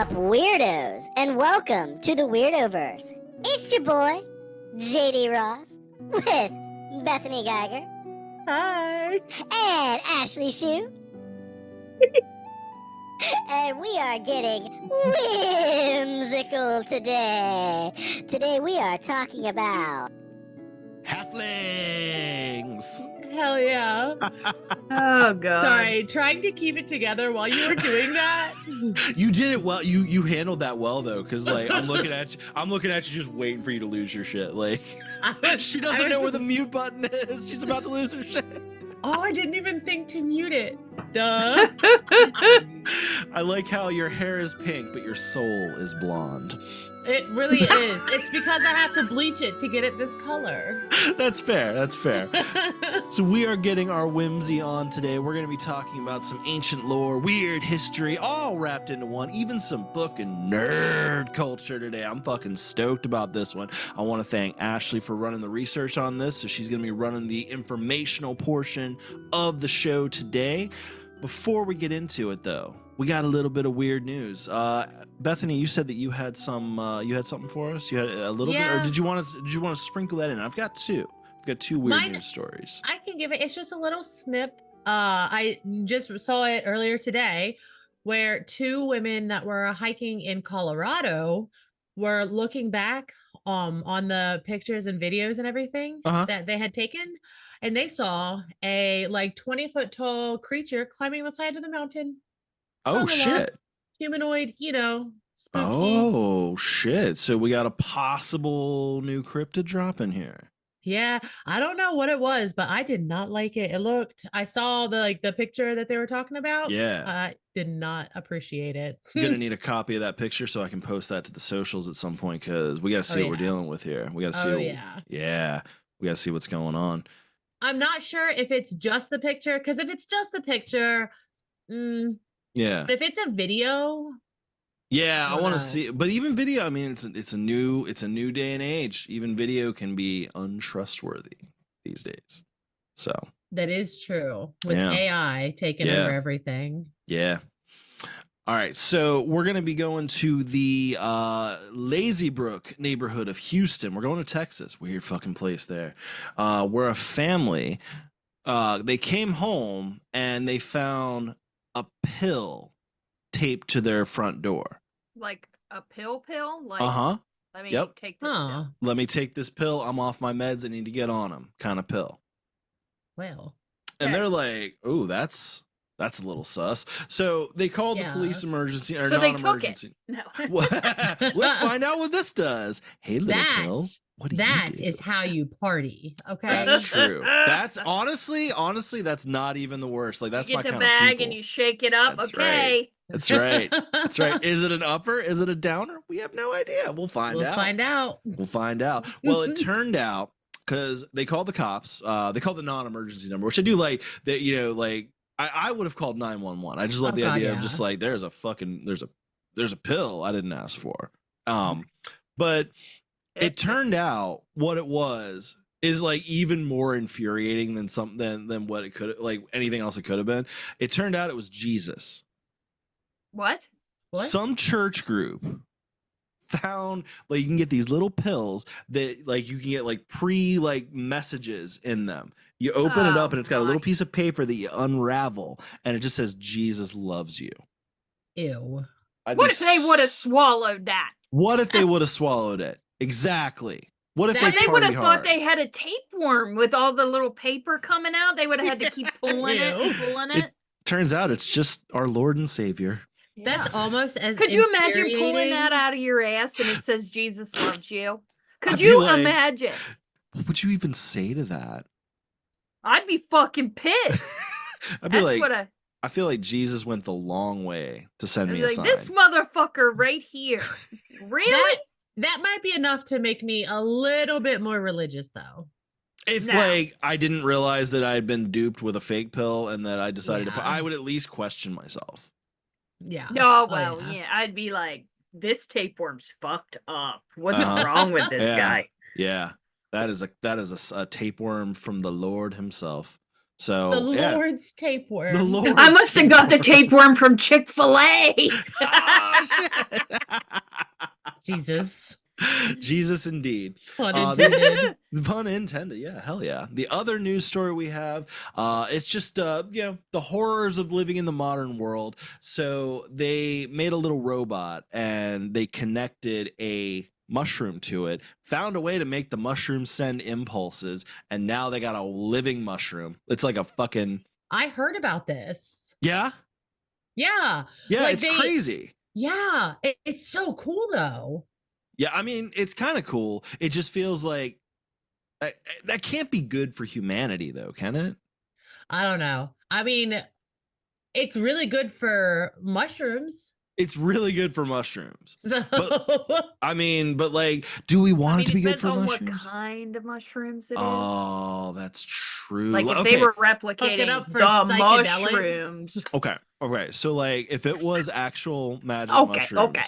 up, weirdos, and welcome to the Weirdoverse. It's your boy, JD Ross, with Bethany Geiger. Hi. And Ashley Shue. And we are getting whimsical today. Today we are talking about Halflings! Hell yeah. Oh god. Sorry, trying to keep it together while you were doing that. You did it well. You handled that well though, because like I'm looking at you just waiting for you to lose your shit. Like she doesn't know where the mute button is. She's about to lose her shit. Oh, I didn't even think to mute it. Duh. I like how your hair is pink, but your soul is blonde. It really is. It's because I have to bleach it to get it this color. That's fair. That's fair. So we are getting our whimsy on today. We're going to be talking about some ancient lore, weird history, all wrapped into one, even some fucking nerd culture today. I'm fucking stoked about this one. I want to thank Ashley for running the research on this. So she's going to be running the informational portion of the show today. Before we get into it though, we got a little bit of weird news. Bethany, you said that you had something for us. You had a little bit, or did you want to sprinkle that in? I've got two weird news stories. I can give it. It's just a little snip. I just saw it earlier today, where two women that were hiking in Colorado were looking back on the pictures and videos and everything that they had taken, and they saw a like 20-foot tall creature climbing the side of the mountain. Oh shit. Humanoid, spooky. Oh shit. So we got a possible new cryptid drop in here. Yeah, I don't know what it was, but I did not like it. I saw the picture that they were talking about. Yeah. I did not appreciate it. I'm gonna need a copy of that picture so I can post that to the socials at some point, because we gotta see what we're dealing with here. We gotta see we gotta see what's going on. I'm not sure if it's just the picture, because if it's just the picture, yeah. But if it's a video, yeah, I want to see. But even video, I mean, it's a new day and age. Even video can be untrustworthy these days. So that is true with AI taking over everything. Yeah. All right, so we're gonna be going to the Lazy Brook neighborhood of Houston. We're going to Texas. Weird fucking place there. Where a family, they came home and they found a pill taped to their front door. Like a pill? Like, let me take this pill. Let me take this pill. I'm off my meds. I need to get on them kind of pill. Well. And they're like, oh, that's a little sus. So they called the police emergency or non-emergency. No. Let's find out what this does. Hey, little pill. What do you do? That is how you party, okay? That's true. That's honestly, that's not even the worst. Like that's you my get kind the of bag people. and you shake it up. That's okay. Right. That's right. That's right. Is it an upper? Is it a downer? We have no idea. We'll find out. We'll find out. Well, it turned out because they called the cops. They called the non-emergency number, which I do like. That I would have called 911. I just love the idea of just like there's a pill I didn't ask for. But it turned out what it was is like even more infuriating than what it could, like anything else it could have been. It turned out it was Jesus. What? Some church group found like you can get these little pills that like you can get like messages in them. You open it up and it's got a little piece of paper that you unravel and it just says Jesus loves you. Ew. What if they would have swallowed that? What if they would have swallowed it? Exactly. What if they would have thought they had a tapeworm with all the little paper coming out? They would have had to keep pulling it. Turns out it's just our Lord and Savior. Yeah. That's almost as Could you imagine pulling that out of your ass and it says Jesus loves you? Could you imagine? What would you even say to that? I'd be fucking pissed. I'd be I feel like Jesus went the long way to send me a sign. This motherfucker right here. Really? That might be enough to make me a little bit more religious, though. If like I didn't realize that I had been duped with a fake pill and that I decided I would at least question myself. Yeah. No, well, I'd be like, this tapeworm's fucked up. What's wrong with this guy? Yeah. That is a tapeworm from the Lord himself. So The yeah. Lord's tapeworm. The Lord's I must have got the tapeworm from Chick-fil-A. Oh, shit. Jesus. Jesus indeed. Pun The intended. pun intended. Yeah, hell yeah. The other news story we have, it's just the horrors of living in the modern world. So they made a little robot and they connected a mushroom to it, found a way to make the mushroom send impulses, and now they got a living mushroom. It's like a fucking I heard about this. Yeah, Yeah. it's crazy. Yeah. It's so cool though. Yeah, I mean, it's kind of cool. It just feels like that can't be good for humanity, though, can it? I don't know. I mean, it's really good for mushrooms. It's really good for mushrooms. So I mean, but like, do we want it to be good depends for on mushrooms? what kind of mushrooms it is. Oh, that's true. Like if okay. they were replicating up for the psychedelics. mushrooms. Okay. So like, if it was actual magic Okay, mushrooms, okay.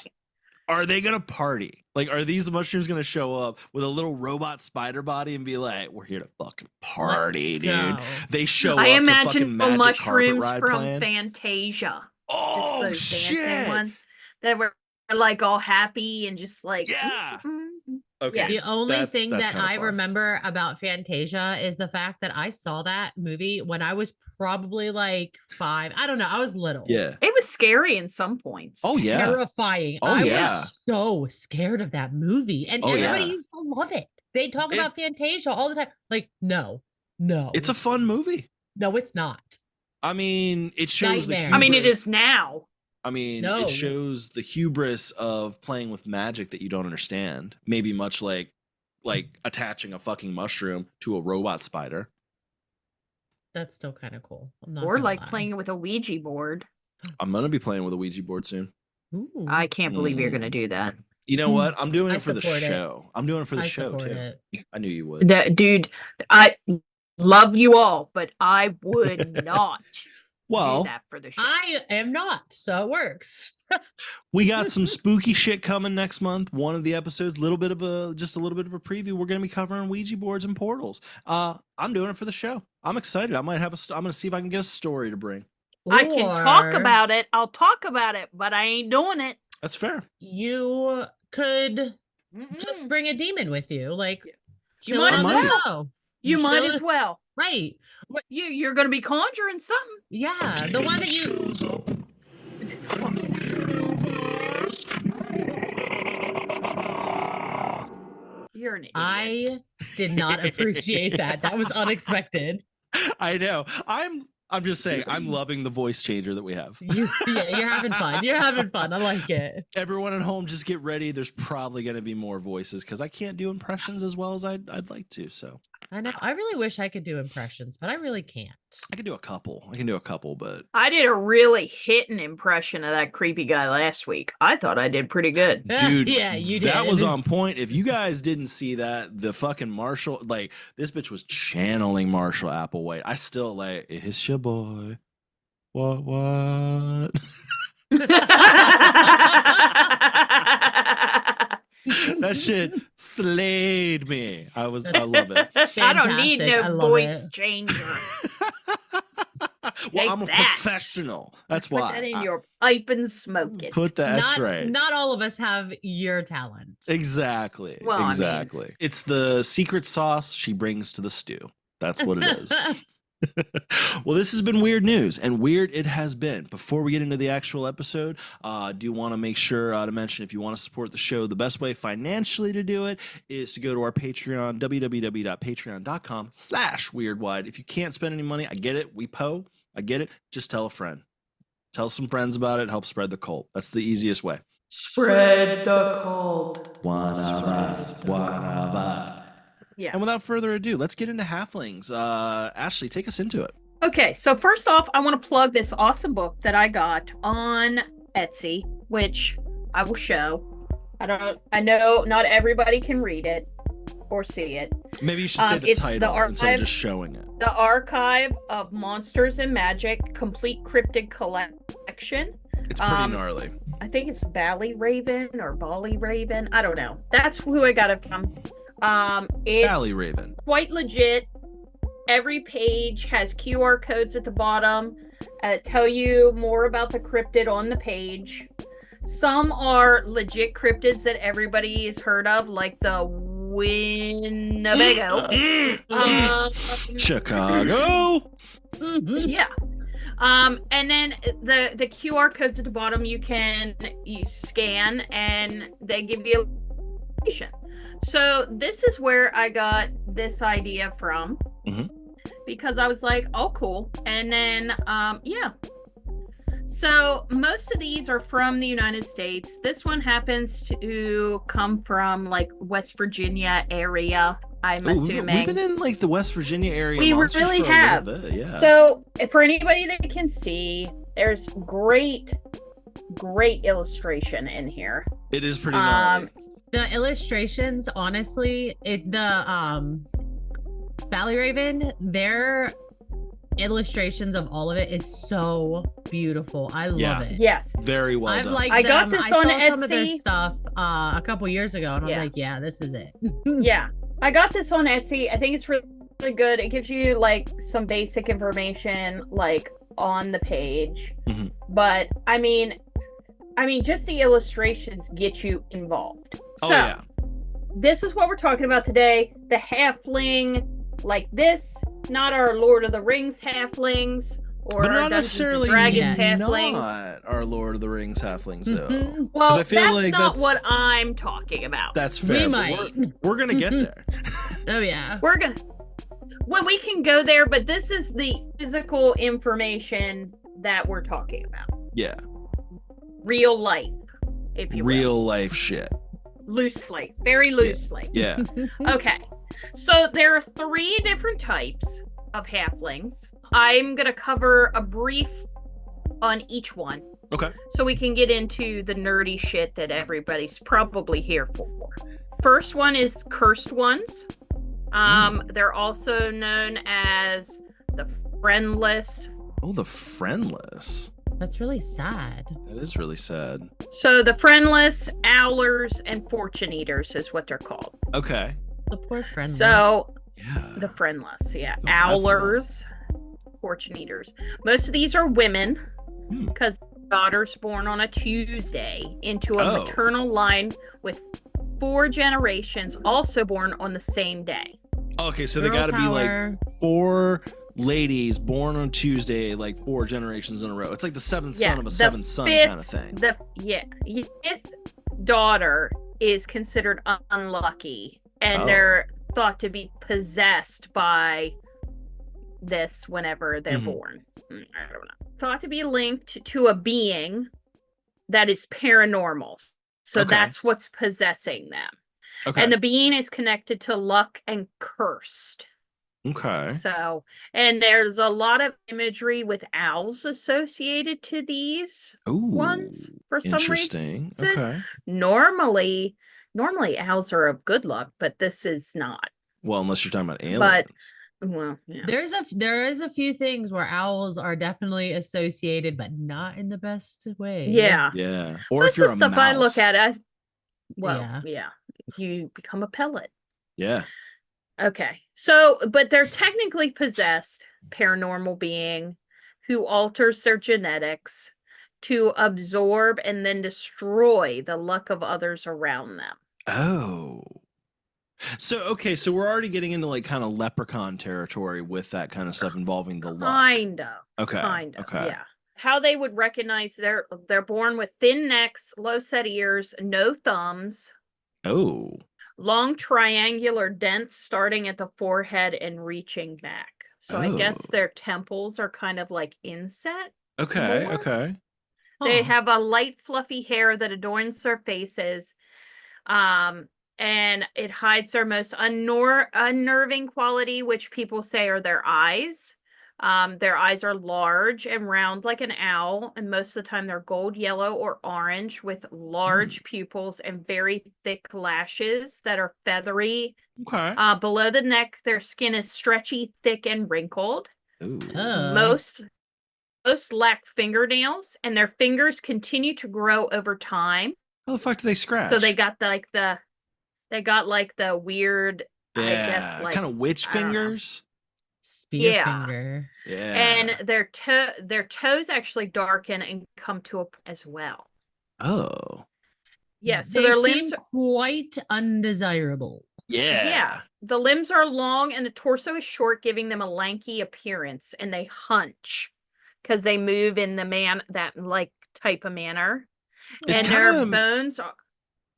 are they gonna party? Like, are these mushrooms gonna show up with a little robot spider body and be like, "We're here to fucking party, Let's dude"? go. They show I up to fucking imagine the magic carpet mushrooms ride from playing. Fantasia. Oh Just those dancing shit! ones that were like all happy and just like Yeah. mm. Okay. The only That- thing that's that kinda I fun. remember about Fantasia is the fact that I saw that movie when I was probably like 5. I don't know. I was little. Yeah. It was scary in some points. Oh yeah. Terrifying. Oh, I yeah. was so scared of that movie. And Oh, everybody yeah. used to love it. They talk It- about Fantasia all the time. Like, no. It's a fun movie. No, it's not. I mean, it shows the Nightmare. I mean, it hubris- is now. I mean, No. it shows the hubris of playing with magic that you don't understand. Maybe much like attaching a fucking mushroom to a robot spider. That's still kind of cool. I'm not Or gonna like lie. playing with a Ouija board. I'm gonna be playing with a Ouija board soon. Ooh, I can't believe you're going to do that. You know what? I'm doing I it for the support it. show. I'm doing it for the I show support too. it. I knew you would. Dude, I love you all, but I would not Well, do that for the show. I am not, so it works. we got some spooky shit coming next month. One of the episodes, just a little bit of a preview. We're gonna be covering Ouija boards and portals. I'm doing it for the show. I'm excited. I might have I'm gonna see if I can get a story to bring. I can talk Or about it. I'll talk about it, but I ain't doing it. That's fair. You could Mm-mm. just bring a demon with you, like You chill might on as the well. show. You might chill- as well. Right. You're going to be conjuring something. Yeah, the one that you. You're an idiot. I did not appreciate that. That was unexpected. I know. I'm just saying. I'm loving the voice changer that we have. You're having fun. You're having fun. I like it. Everyone at home, just get ready. There's probably going to be more voices because I can't do impressions as well as I'd like to. So I know. I really wish I could do impressions, but I really can't. I can do a couple, but I did a really hitting impression of that creepy guy last week. I thought I did pretty good. dude, Yeah, you that did. was on point. If you guys didn't see that, the fucking Marshall, like this bitch was channeling Marshall Applewhite. I still like, it's your boy. What? That shit slayed me. I love it. I don't need Fantastic. I no love voice it. changer. Well, Take I'm a that. professional. That's Put why. that in your pipe and smoke it. Put that. That's not, right. Not all of us have your talent. Exactly. Well, I mean- exactly. It's the secret sauce she brings to the stew. That's what it is. Well, this has been weird news, and weird it has been. Before we get into the actual episode, I do want to make sure to mention, if you want to support the show, the best way financially to do it is to go to our Patreon, www.patreon.com/weirdwide. If you can't spend any money, I get it. I get it. Just tell a friend. Tell some friends about it. Help spread the cult. That's the easiest way. Spread the cult. One of us. One of us. Yeah. And without further ado, let's get into Halflings. Ashley, take us into it. Okay, so first off, I want to plug this awesome book that I got on Etsy, which I will show. I know not everybody can read it or see it. Maybe you should say the It's the title instead of archive- just showing it. The Archive of Monsters and Magic Complete Cryptid Collection. It's pretty gnarly. I think it's Bally Raven or Bally Raven. I don't know. That's who I got it from. It's Valley Raven. quite legit. every page has QR codes at the bottom tell you more about the cryptid on the page. Some are legit cryptids that everybody's heard of, like the Winnebago. Chicago. Yeah. And then the QR codes at the bottom you scan and they give you information. So this is where I got this idea from. Because I was like, oh, cool. And then, yeah. So most of these are from the United States. This one happens to come from like West Virginia area, I'm assuming. We've been in like the West Virginia area. We really have. Yeah. So for anybody that can see, there's great illustration in here. It is pretty gnarly. The illustrations, honestly, the Valley Raven, their illustrations of all of it is so beautiful. I love it. Yes. Very well I've done. liked I them. got this I on saw some of their Etsy. stuff a couple years ago, and I was like, yeah, this is it. Yeah. I got this on Etsy. I think it's really good. It gives you like some basic information like on the page. But I mean just the illustrations get you involved. Oh, so, yeah. This is what we're talking about today. The halfling like this, not our Lord of the Rings halflings or but our not Dungeons necessarily and Dragons not halflings. our Lord of the Rings halflings though. Well, I feel that's like not what I'm talking about. That's fair. We but might. We're gonna get there. Oh yeah. We're gonna. Well, we can go there, but this is the physical information that we're talking about. Yeah. Real life, if you will. Real life shit. Loosely, very loosely. Yeah. Okay, so there are 3 different types of halflings. I'm gonna cover a brief on each one. Okay. So we can get into the nerdy shit that everybody's probably here for. First one is cursed ones. They're also known as the friendless. Oh, the friendless. That's really sad. That is really sad. So the friendless, owlers, and fortune eaters is what they're called. Okay. The poor friendless. So Yeah. the friendless, yeah. Feel bad for Owlers, fortune eaters. Most of these are women because daughters born on a Tuesday into a maternal line with 4 generations also born on the same day. Okay, so they Girl got to be like power. 4 ladies born on Tuesday, like 4 generations in a row. It's like the 7th son of a 7th son kind of thing. The 5th daughter is considered unlucky, and they're thought to be possessed by this whenever they're born. I don't know. Thought to be linked to a being that is paranormal. So that's what's possessing them. Okay. And the being is connected to luck and cursed. Okay. So, and there's a lot of imagery with owls associated to these ones for some Interesting. reason. Okay. Normally owls are of good luck, but this is not. Well, unless you're talking about aliens. Well, yeah. There is a few things where owls are definitely associated, but not in the best way. Yeah. Yeah. Or Most if you're of a the stuff I look mouse. at, Yeah. you become a pellet. Yeah. Okay. So, but they're technically possessed paranormal being who alters their genetics to absorb and then destroy the luck of others around them. Oh. So, okay, so we're already getting into like kind of leprechaun territory with that kind of stuff involving the luck. Kind of. Okay. Kind of. Okay. Yeah. How they would recognize they're born with thin necks, low set ears, no thumbs. Oh. Long triangular dents starting at the forehead and reaching back. So I guess their temples are kind of like inset. Okay. More? Okay. They have a light fluffy hair that adorns their faces. And it hides their most unnerving quality, which people say are their eyes. Their eyes are large and round like an owl, and most of the time they're gold, yellow, or orange with large pupils and very thick lashes that are feathery. Okay. Below the neck, their skin is stretchy, thick, and wrinkled. Ooh. Most lack fingernails, and their fingers continue to grow over time. How the fuck do they scratch? So they got the weird, yeah, I guess, like kind of witch I don't know. fingers. Spearfinger. Yeah. And their toes actually darken and come to a as well. Oh. Yeah, so They their seem limbs quite undesirable. Yeah. the limbs are long and the torso is short, giving them a lanky appearance, and they hunch because they move in that like type of manner. It's And kind their of bones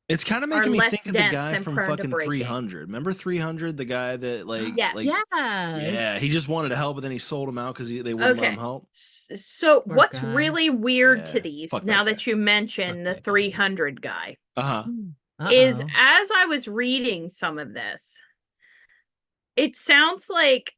It's kind of are making me less think of the dense guy and from prone to fucking breaking. 300. Remember 300, the guy that Yes. like yeah, he just wanted to help, but then he sold him out because they wouldn't let him help. So Poor what's guy. really weird Yeah, to these, fuck now that that guy. you mention the that guy. 300 guy, Uh-huh. is Uh-oh. as I was reading some of this, it sounds like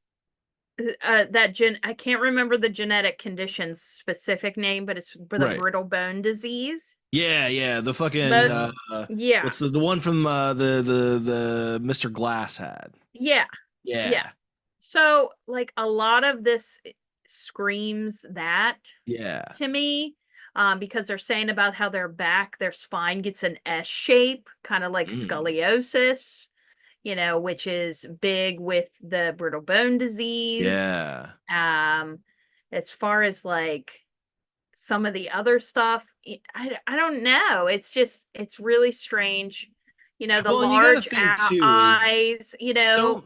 I can't remember the genetic condition's specific name, but it's the Right. brittle bone disease. Yeah, the fucking Most, yeah, what's the one from the Mr. Glass had? yeah. Yeah. So like a lot of this screams that Yeah. to me, because they're saying about how their spine gets an S shape, kind of like scoliosis, which is big with the brittle bone disease. Yeah. As far as like some of the other stuff, I don't know. It's really strange. The Well, and you gotta large think too eyes,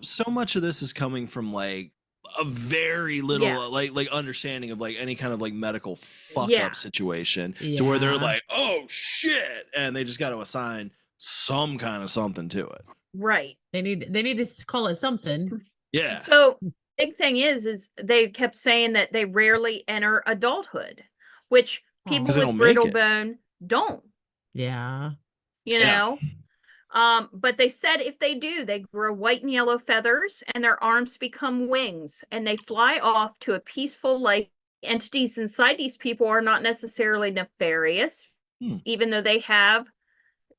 so much of this is coming from like a very little like understanding of like any kind of like medical fuck up situation to where they're like, oh shit, and they just got to assign some kind of something to it. Right. They need to call it something. Yeah. So big thing is they kept saying that they rarely enter adulthood, which people 'Cause they with don't make brittle it. bone don't. Yeah. You Yeah. know? But they said if they do, they grow white and yellow feathers and their arms become wings and they fly off to a peaceful life. Entities inside these people are not necessarily nefarious, even though they have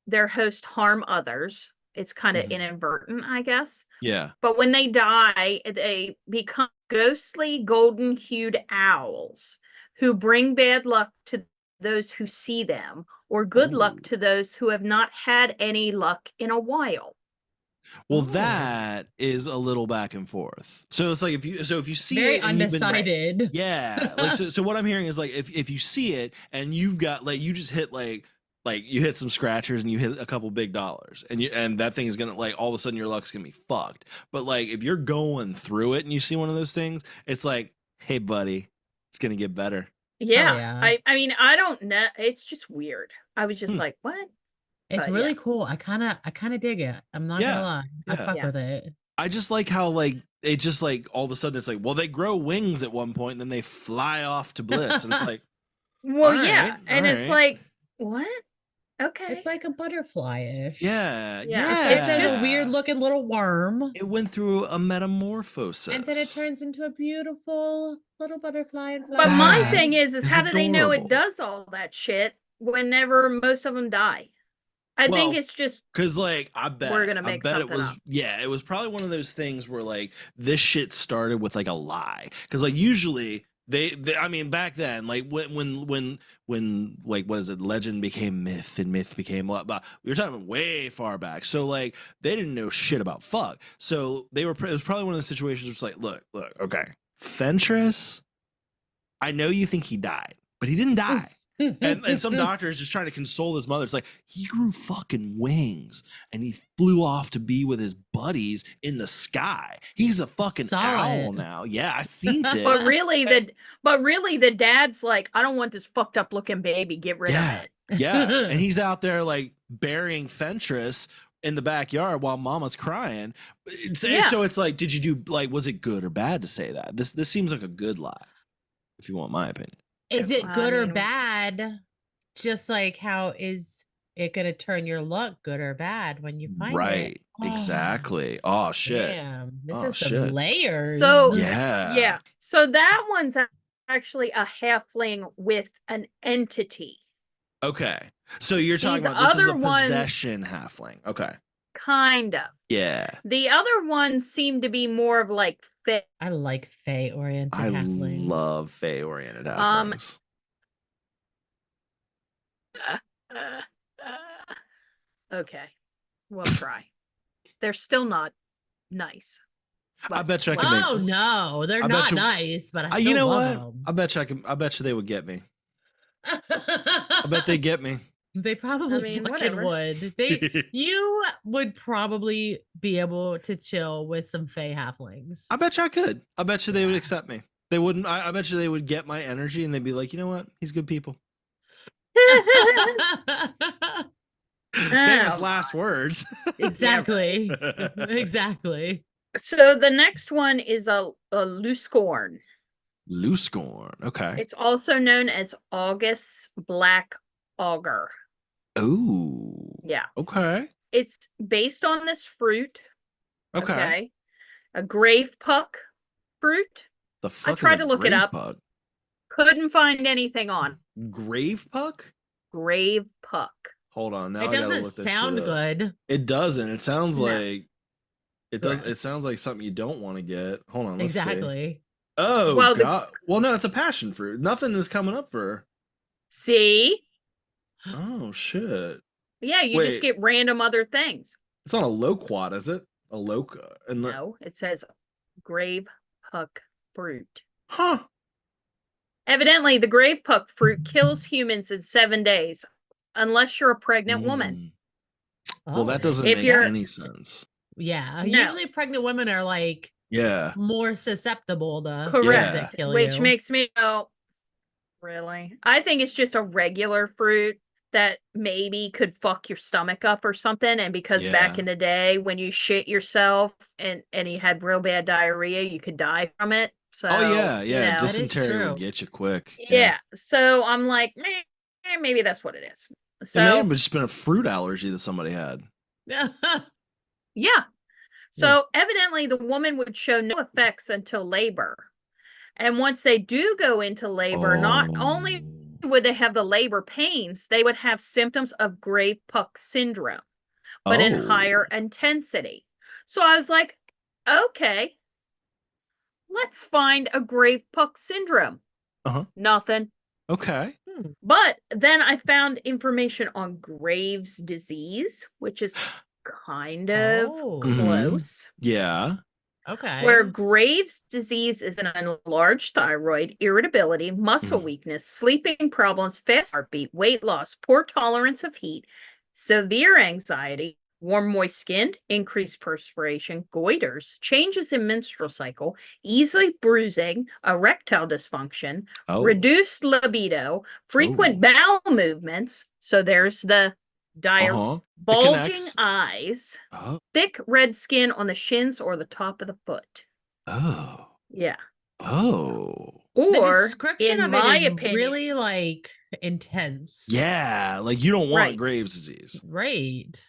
their host harm others. It's kind of inadvertent, I guess. Yeah. But when they die, they become ghostly golden hued owls who bring bad luck to those who see them, or good luck to those who have not had any luck in a while. Well, that is a little back and forth. So it's like if you see very it and undecided. Yeah. Like so what I'm hearing is like if you see it and you've got like you just hit like you hit some scratchers and you hit a couple big dollars and that thing is gonna like all of a sudden your luck's gonna be fucked. But like if you're going through it and you see one of those things, it's like, hey buddy, it's gonna get better. Yeah. I mean, I don't know. It's just weird. I was just like, what? It's But, really cool. I kind of dig it. I'm not gonna lie. I fuck with it. I just like how like it just like all of a sudden it's like, well, they grow wings at one point and then they fly off to bliss. And it's like, well, all yeah. right, And all it's right. like, what? Okay. It's like a butterfly-ish. Yeah. It's just a weird looking little worm. It went through a metamorphosis. And then it turns into a beautiful little butterfly. And But my thing is how do they know it adorable. does all that shit whenever most of them die? I think it's just because like I bet we're gonna make it something was up. it was probably one of those things where like this shit started with like a lie because like usually they I mean back then like when like what is it, legend became myth and myth became blah blah, we were talking way far back, so like they didn't know shit about fuck, so it was probably one of those situations where it's like look okay, Fentress, I know you think he died but he didn't die. And some doctor is just trying to console his mother. It's like he grew fucking wings and he flew off to be with his buddies in the sky. He's a fucking owl now. Yeah, I seen it. But really, the dad's like, I don't want this fucked up looking baby. Get rid of it. Yeah, and he's out there like burying Fentress in the backyard while Mama's crying. So it's like, did you do like, was it good or bad to say that? This seems like a good lie, if you want my opinion. Is it good or bad? Just like how is it going to turn your luck good or bad when you find it? Right, exactly. Oh shit. Damn, this is some layers. So yeah. So that one's actually a halfling with an entity. Okay. So you're talking These about this is a other ones- possession halfling. Okay. Kind of. Yeah. The other ones seem to be more of like I like fae oriented I halflings. love fae oriented halflings. Okay, we'll try. They're still not nice. I bet you I But- can make. Oh no, they're I bet not you- nice, but I still You know what? love I bet you I can. I bet you they would get me. I bet they get me. They probably mean, fucking whatever. would. You would probably be able to chill with some Fey halflings. I bet you I could. I bet you they would Yeah. accept me. They wouldn't. I bet you they would get my energy and they'd be like, you know what? He's good people. Famous Oh, last words. Exactly. Exactly. So the next one is a loosecorn. Loosecorn. Okay. It's also known as August's black auger. Oh. Yeah. Okay. It's based on this fruit. Okay. A grave puck fruit. The fuck tried is a to look it grave up. Puck? Couldn't find anything on Grave puck? grave puck. Hold on. Now It I gotta doesn't look this sound shit up. good. It doesn't. It sounds No. like it does. It Gross. sounds like something you don't want to get. Hold on. Let's see. Exactly. Oh Well, god. Well, no, it's a passion fruit. Nothing is coming up for her. See? Oh shit. Yeah, you Wait. just get random other things. It's not a loquat, is it? A loca. And the, No, it says grave puck fruit. huh. Evidently, the grave puck fruit kills humans in 7 days, unless you're a pregnant woman. Mm. Well, that doesn't If make you're- any sense. Yeah. No. Usually pregnant women are like Yeah. more susceptible to Correct. things that kill Which you. makes me go, really? I think it's just a regular fruit that maybe could fuck your stomach up or something. And because back Yeah. in the day, when you shit yourself and you had real bad diarrhea, you could die from it. So, Oh yeah, you yeah. know, That is Dysentery true. would get you quick. yeah. So I'm like, maybe that's what it is. It may So have just been a fruit allergy that somebody had. yeah. So evidently the woman would show no effects until labor. And once they do go into labor, not only would they have the labor pains, they would have symptoms of grave puck syndrome, but in higher intensity. So I was like, okay, let's find a grave puck syndrome. Uh-huh. Nothing. Okay. But then I found information on Graves' disease, which is kind of Oh. Mhm. close. Yeah. Okay. Where Graves' disease is an enlarged thyroid, irritability, muscle Mhm. weakness, sleeping problems, fast heartbeat, weight loss, poor tolerance of heat, severe anxiety, warm, moist skin, increased perspiration, goiters, changes in menstrual cycle, easily bruising, erectile dysfunction, Oh. reduced libido, frequent bowel movements. So there's the Uh-huh. bulging connects. eyes, Oh. thick red skin on the shins or the top of the foot. Oh. Yeah. Oh. The Or, description in of my it is opinion, really like intense. Yeah. Like you don't want Right. Graves' disease. Right.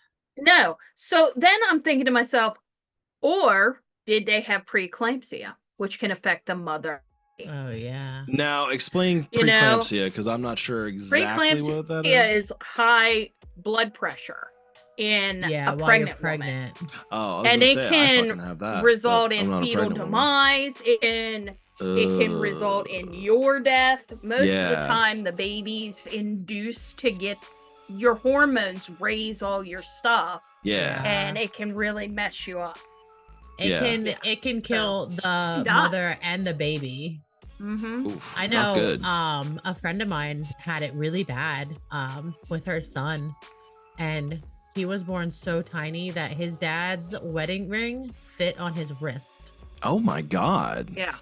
no. So then I'm thinking to myself, or did they have preeclampsia, which can affect the mother? Oh yeah. Now explain You know, preeclampsia because I'm not sure exactly what that Preeclampsia is. is high blood pressure in Yeah, a while you're pregnant woman. pregnant. Oh, I was And gonna it say, I can fucking have that, result but I'm in not a fetal pregnant woman. demise. It can result in your death. Most of the Yeah. time, the baby's induced to get your hormones raise all your stuff, Yeah. and it can really mess you up. It Yeah. can Yeah. it can So, kill the die. mother and the baby. Mm-hmm. Oof, I not know good. a friend of mine had it really bad with her son, and he was born so tiny that his dad's wedding ring fit on his wrist. Oh my god. Yeah.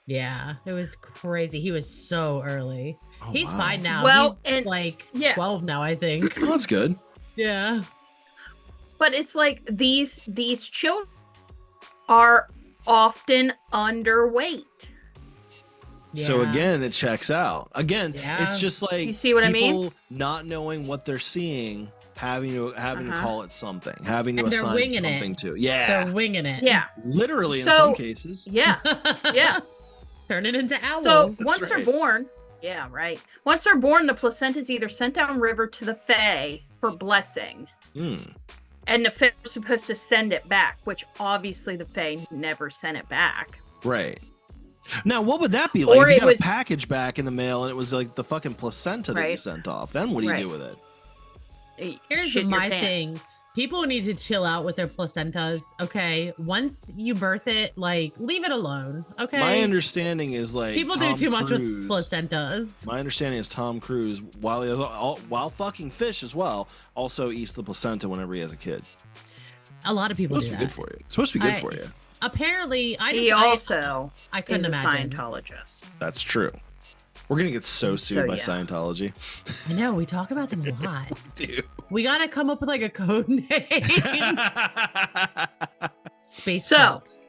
Yeah, it was crazy. He was so early. Oh, He's wow. fine now. Well, He's and- like yeah. 12 now, I think. Well, that's good. Yeah. But it's like these children are often underweight. So Yeah. again, it checks out. Again, Yeah. it's just like You see what I mean? people not knowing what they're seeing, having to Uh-huh. call it something, having to And they're assign winging it. something to. Yeah. They're winging it. Yeah. Literally in So- some cases. Yeah. Yeah. Turn it into owls. So That's once right. they're born, yeah, right. Once they're born, the placenta is either sent downriver to the Fae for blessing, Mm. and the Fae are supposed to send it back, which obviously the Fae never sent it back. Right. Now, what would that be like Or if you it got was- a package back in the mail and it was like the fucking placenta that you Right. sent off? Then what do you Right. do with it? You Here's shit your my pants. thing. People need to chill out with their placentas, okay? Once you birth it, like, leave it alone, okay? My understanding is like People Tom do too much with Cruise- placentas. My understanding is Tom Cruise, while fucking fish as well, also eats the placenta whenever he has a kid. A lot of people It's do supposed to be that. good for you. It's supposed to be good for you. Apparently, He also I couldn't is a imagine. Scientologist. That's true. We're gonna get so sued So, by yeah. Scientology. I know, we talk about them a lot. Dude. We gotta come up with like a code name. Space So- cult.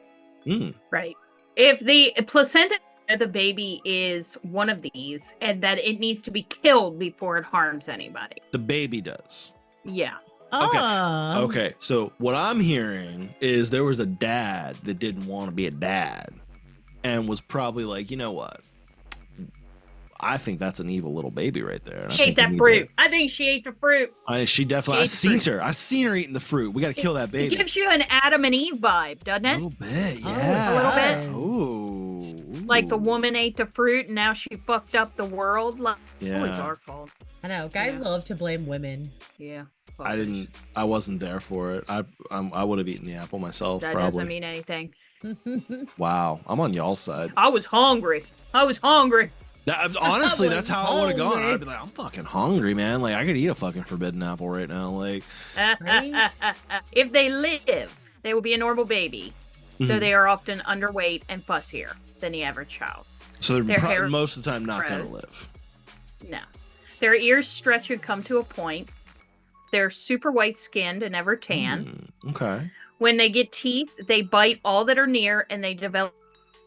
Mm. Right. If the placenta of the baby is one of these, and that it needs to be killed before it harms anybody. The baby does. Yeah. Oh. Okay, so what I'm hearing is there was a dad that didn't want to be a dad and was probably like, you know what? I think that's an evil little baby right there. and I She ate think we that need fruit. I think she ate the fruit. She definitely. I Ate the seen fruit. her. I seen her eating the fruit. We got to kill that It baby. gives you an Adam and Eve vibe, doesn't A it? little bit, Oh, yeah. a little bit. Ooh. Like the woman ate the fruit and now she fucked up the world. Like, it's always Yeah. our fault. I know, guys Yeah. love to blame women. Yeah. I didn't. I wasn't there for it. I would have eaten the apple myself. That probably. doesn't mean anything. Wow. I'm on y'all's side. I was hungry. Honestly, that's how I would have gone. hungry. I'd be like, I'm fucking hungry, man. Like, I could eat a fucking forbidden apple right now. Like, If they live, they will be a normal baby, though Mhm. they are often underweight and fussier than the average child. so they're Their hair most of the time not gonna grows. live. No. Their ears stretch and come to a point. They're super white skinned and never tan. Okay. When they get teeth, they bite all that are near and they develop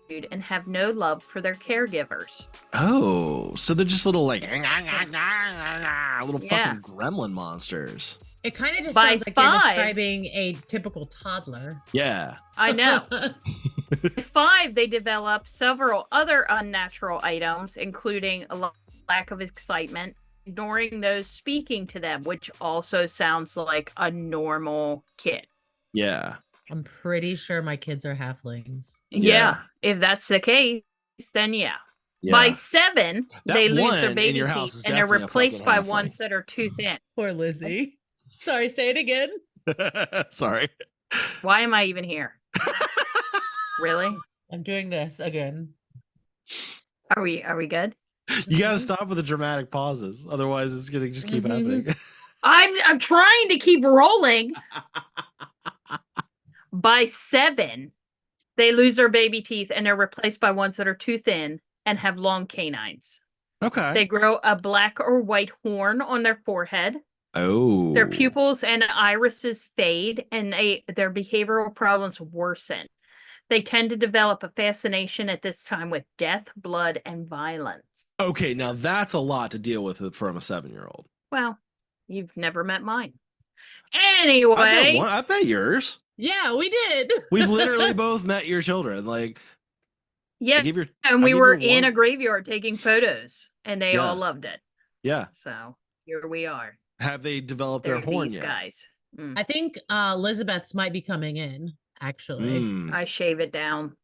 attitude and have no love for their caregivers. Oh, so they're just little like little Yeah. fucking gremlin monsters. It kind of just By sounds like you're 5. describing a typical toddler. Yeah. I know. At 5, they develop several other unnatural items, including a lack of excitement, ignoring those speaking to them, which also sounds like a normal kid. Yeah. I'm pretty sure my kids are halflings. Yeah. If that's the case, then yeah. Yeah. By 7, That they lose one their in baby your house teeth is and they're definitely a replaced fucking by halfling. ones that are too thin. Poor Lizzie. Sorry, say it again. Sorry. Why am I even here? Really? I'm doing this again. Are we good? You gotta stop with the dramatic pauses, otherwise it's gonna just keep happening. I'm trying to keep rolling. By 7, they lose their baby teeth and they're replaced by ones that are too thin and have long canines. Okay. They grow a black or white horn on their forehead. Oh. Their pupils and irises fade and their behavioral problems worsen. They tend to develop a fascination at this time with death, blood, and violence. Okay, now that's a lot to deal with from a 7-year-old. Well, you've never met mine. Anyway, I bet yours. Yeah, we did. We've literally both met your children. Like, yeah, I give your, and I we give were your in one- a graveyard taking photos, and they all Yeah. loved it. Yeah. So here we are. Have they developed There their are horn these yet? guys. I think Elizabeth's might be coming in, actually. Mm, I shave it down.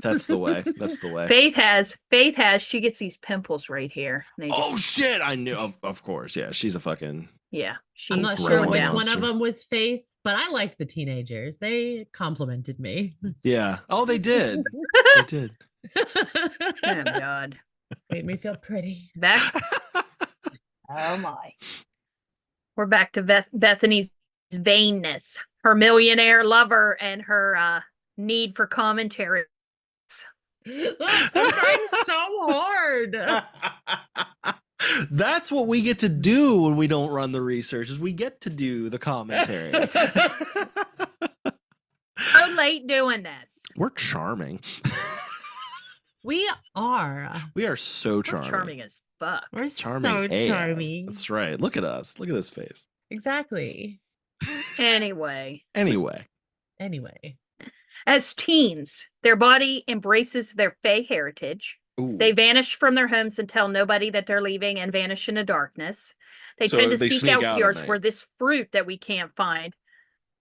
that's the way. That's the way. Faith has. She gets these pimples right here. They Oh just- shit! I knew. Of course. Yeah, she's a fucking. yeah. She's I'm not Gremlin sure going which down. one of monster. them was Faith, but I liked the teenagers. They complimented me. Yeah. Oh, they did. They did. Oh God. Made me feel pretty. Back. Oh my. We're back to Bethany's vainness, her millionaire lover, and her need for commentary. I'm trying so hard. That's what we get to do when we don't run the research. Is we get to do the commentary. So late doing this. We're charming. We are. We are so We're charming. charming as fuck. We're Charming so AF. charming. That's right. Look at us. Look at this face. Exactly. Anyway, Anyway. Anyway. as teens, their body embraces their Fey heritage. Ooh. They vanish from their homes and tell nobody that they're leaving and vanish into darkness. They So tend to they seek sneak out out at yards night. where this fruit that we can't find.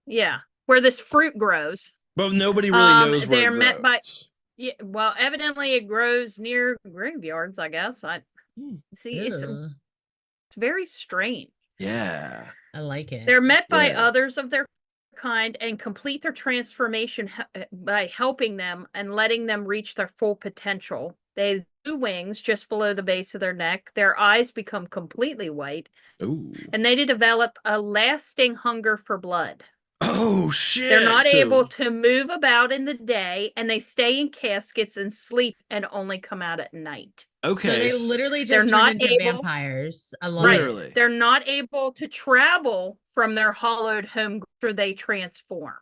Yeah, where this fruit grows. But nobody really knows where they're it met by- grows. Yeah, well, evidently it grows near graveyards, I guess. I Hmm. see it's Ew. very strange. Yeah. I like it. They're met by Yeah. others of their kind and complete their transformation by helping them and letting them reach their full potential. They have 2 wings just below the base of their neck. Their eyes become completely white, Ooh. and they develop a lasting hunger for blood. Oh shit. They're not able to move about in the day, and they stay in caskets and sleep and only come out at night. Okay. So they literally They're just not turned into able- vampires. I love Literally. it. They're not able to travel from their hollowed home after they transform.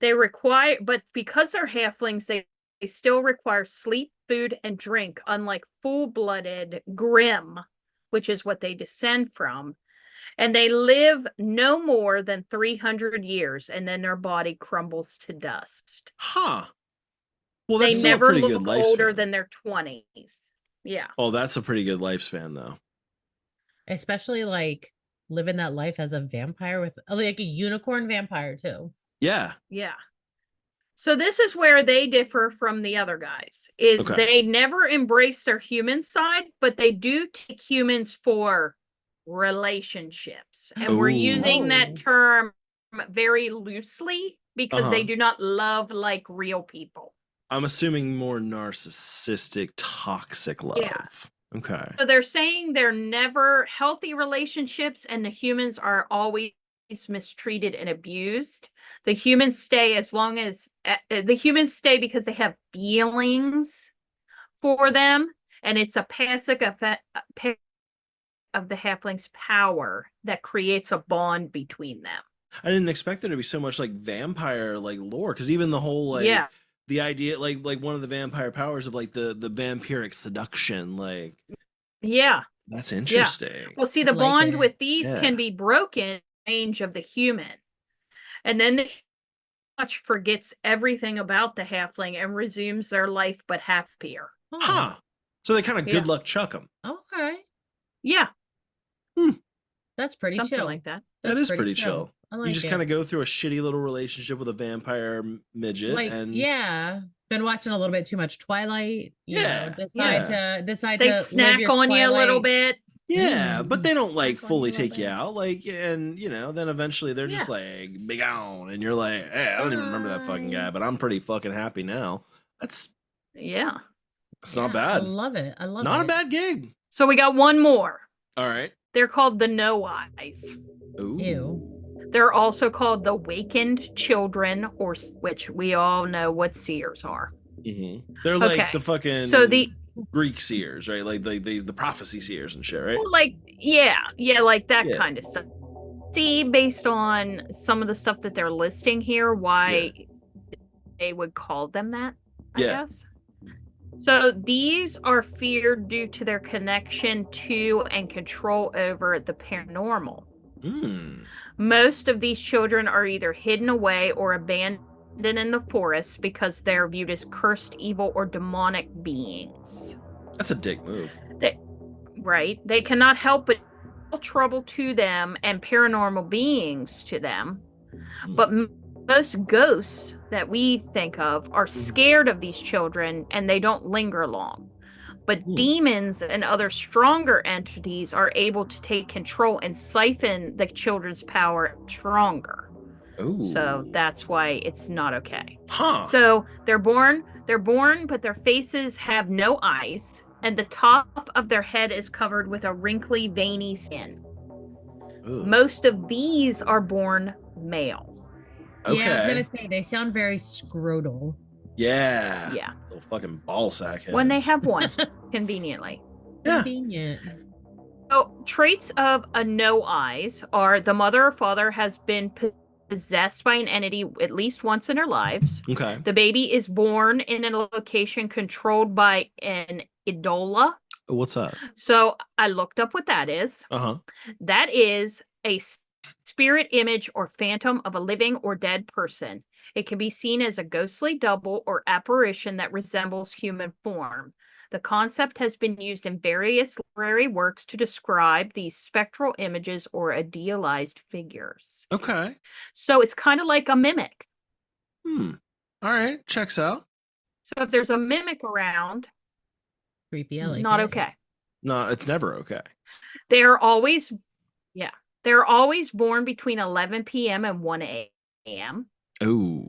But because they're halflings, they still require sleep, food, and drink, unlike full-blooded Grimm, which is what they descend from. And they live no more than 300 years, and then their body crumbles to dust. Huh. Well, that's They still a never pretty good look older lifespan. than their 20s. Yeah. Oh, that's a pretty good lifespan, though. Especially like living that life as a vampire with like a unicorn vampire too. Yeah. Yeah. So this is where they differ from the other guys, is Okay. they never embrace their human side, but they do take humans for relationships. And we're using Ooh. that term very loosely because they Uh-huh. do not love like real people. I'm assuming more narcissistic, toxic love. Yeah. Okay. So they're saying they're never healthy relationships, and the humans are always mistreated and abused. The humans stay the humans stay because they have feelings for them, and it's a passive effect of the halfling's power that creates a bond between them. I didn't expect there to be so much like vampire like lore, because even the whole like Yeah. the idea like one of the vampire powers of like the vampiric seduction, like Yeah. that's interesting. Well, see, I the like bond it. with these Yeah. can be broken range of the human. And then the much forgets everything about the halfling and resumes their life but happier. Oh, Huh. So they kind of good Yeah. luck chuck them. okay. Yeah, That's pretty something chill. like that. That is pretty chill. I like You just it. kind of go through a shitty little relationship with a vampire midget, like and yeah. Been watching a little bit too much Twilight. You Yeah, know, decide They to live snack your on you a little Twilight. bit. yeah, but they don't like Snack on fully you a little take you bit. out, like, and then eventually they're just like big on, and you're like, hey, I don't even remember that fucking guy, but I'm pretty fucking happy now. That's Yeah. not I bad. love it. I love it. Not a bad gig. So we got one more. All right. They're called the No Eyes. Ooh. Ew. They're also called the Wakened Children, or which we all know what seers are. Mm-hmm. They're like Okay. the fucking So the Greek seers, right? Like the prophecy seers and shit, right? like like that Yeah. kind of stuff. See, based on some of the stuff that they're listing here, why they would call them that, I Yeah. guess. So these are feared due to their connection to and control over the paranormal. Mm. Most of these children are either hidden away or abandoned in the forest because they're viewed as cursed, evil, or demonic beings. That's a dick move. They cannot help but cause trouble to them and paranormal beings to them. But most ghosts that we think of are scared of these children and they don't linger long. But demons and other stronger entities are able to take control and siphon the children's power stronger. Ooh. So that's why it's not okay. Huh. So they're born, but their faces have no eyes, and the top of their head is covered with a wrinkly, veiny skin. Ooh. Most of these are born male. Okay. Yeah, I was gonna say they sound very scrotal. Yeah. Yeah. Little fucking ball sack heads. When they have one, conveniently. Yeah. Convenient. So, traits of a no eyes are the mother or father has been possessed by an entity at least once in their lives. Okay. The baby is born in a location controlled by an idola. What's that? So I looked up what that is. Uh-huh. That is a spirit image or phantom of a living or dead person. It can be seen as a ghostly double or apparition that resembles human form. The concept has been used in various literary works to describe these spectral images or idealized figures. Okay. So it's kind of like a mimic. All right. Checks out. So if there's a mimic around, Creepy. I like not it. okay. No, it's never okay. They're always, They're always born between 11 p.m. and 1 a.m. Oh.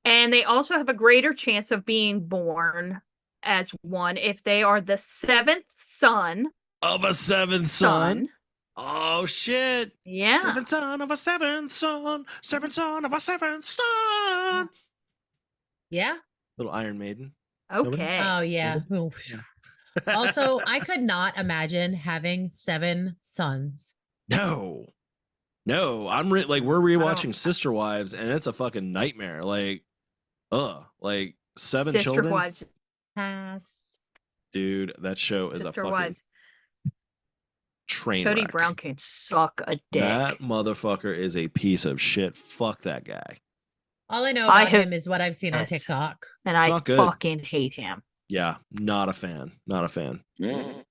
And they also have a greater chance of being born as one if they are the seventh son. Of a seventh son? Oh, shit. Yeah. Seventh son of a seventh son. Seventh son of a seventh son. Yeah. Little Iron Maiden. Okay. Oh, yeah. Also, I could not imagine having 7 sons. No. I'm like, we're rewatching Sister Wives, and it's a fucking nightmare. Like, like 7 Sister children. Wives. Pass. Dude, that show is Sister a fucking Wives. train Cody wreck. Brown can suck a dick. That motherfucker is a piece of shit. Fuck that guy. All I know about him is what I've seen on TikTok. And It's I not good. fucking hate him. Yeah, not a fan.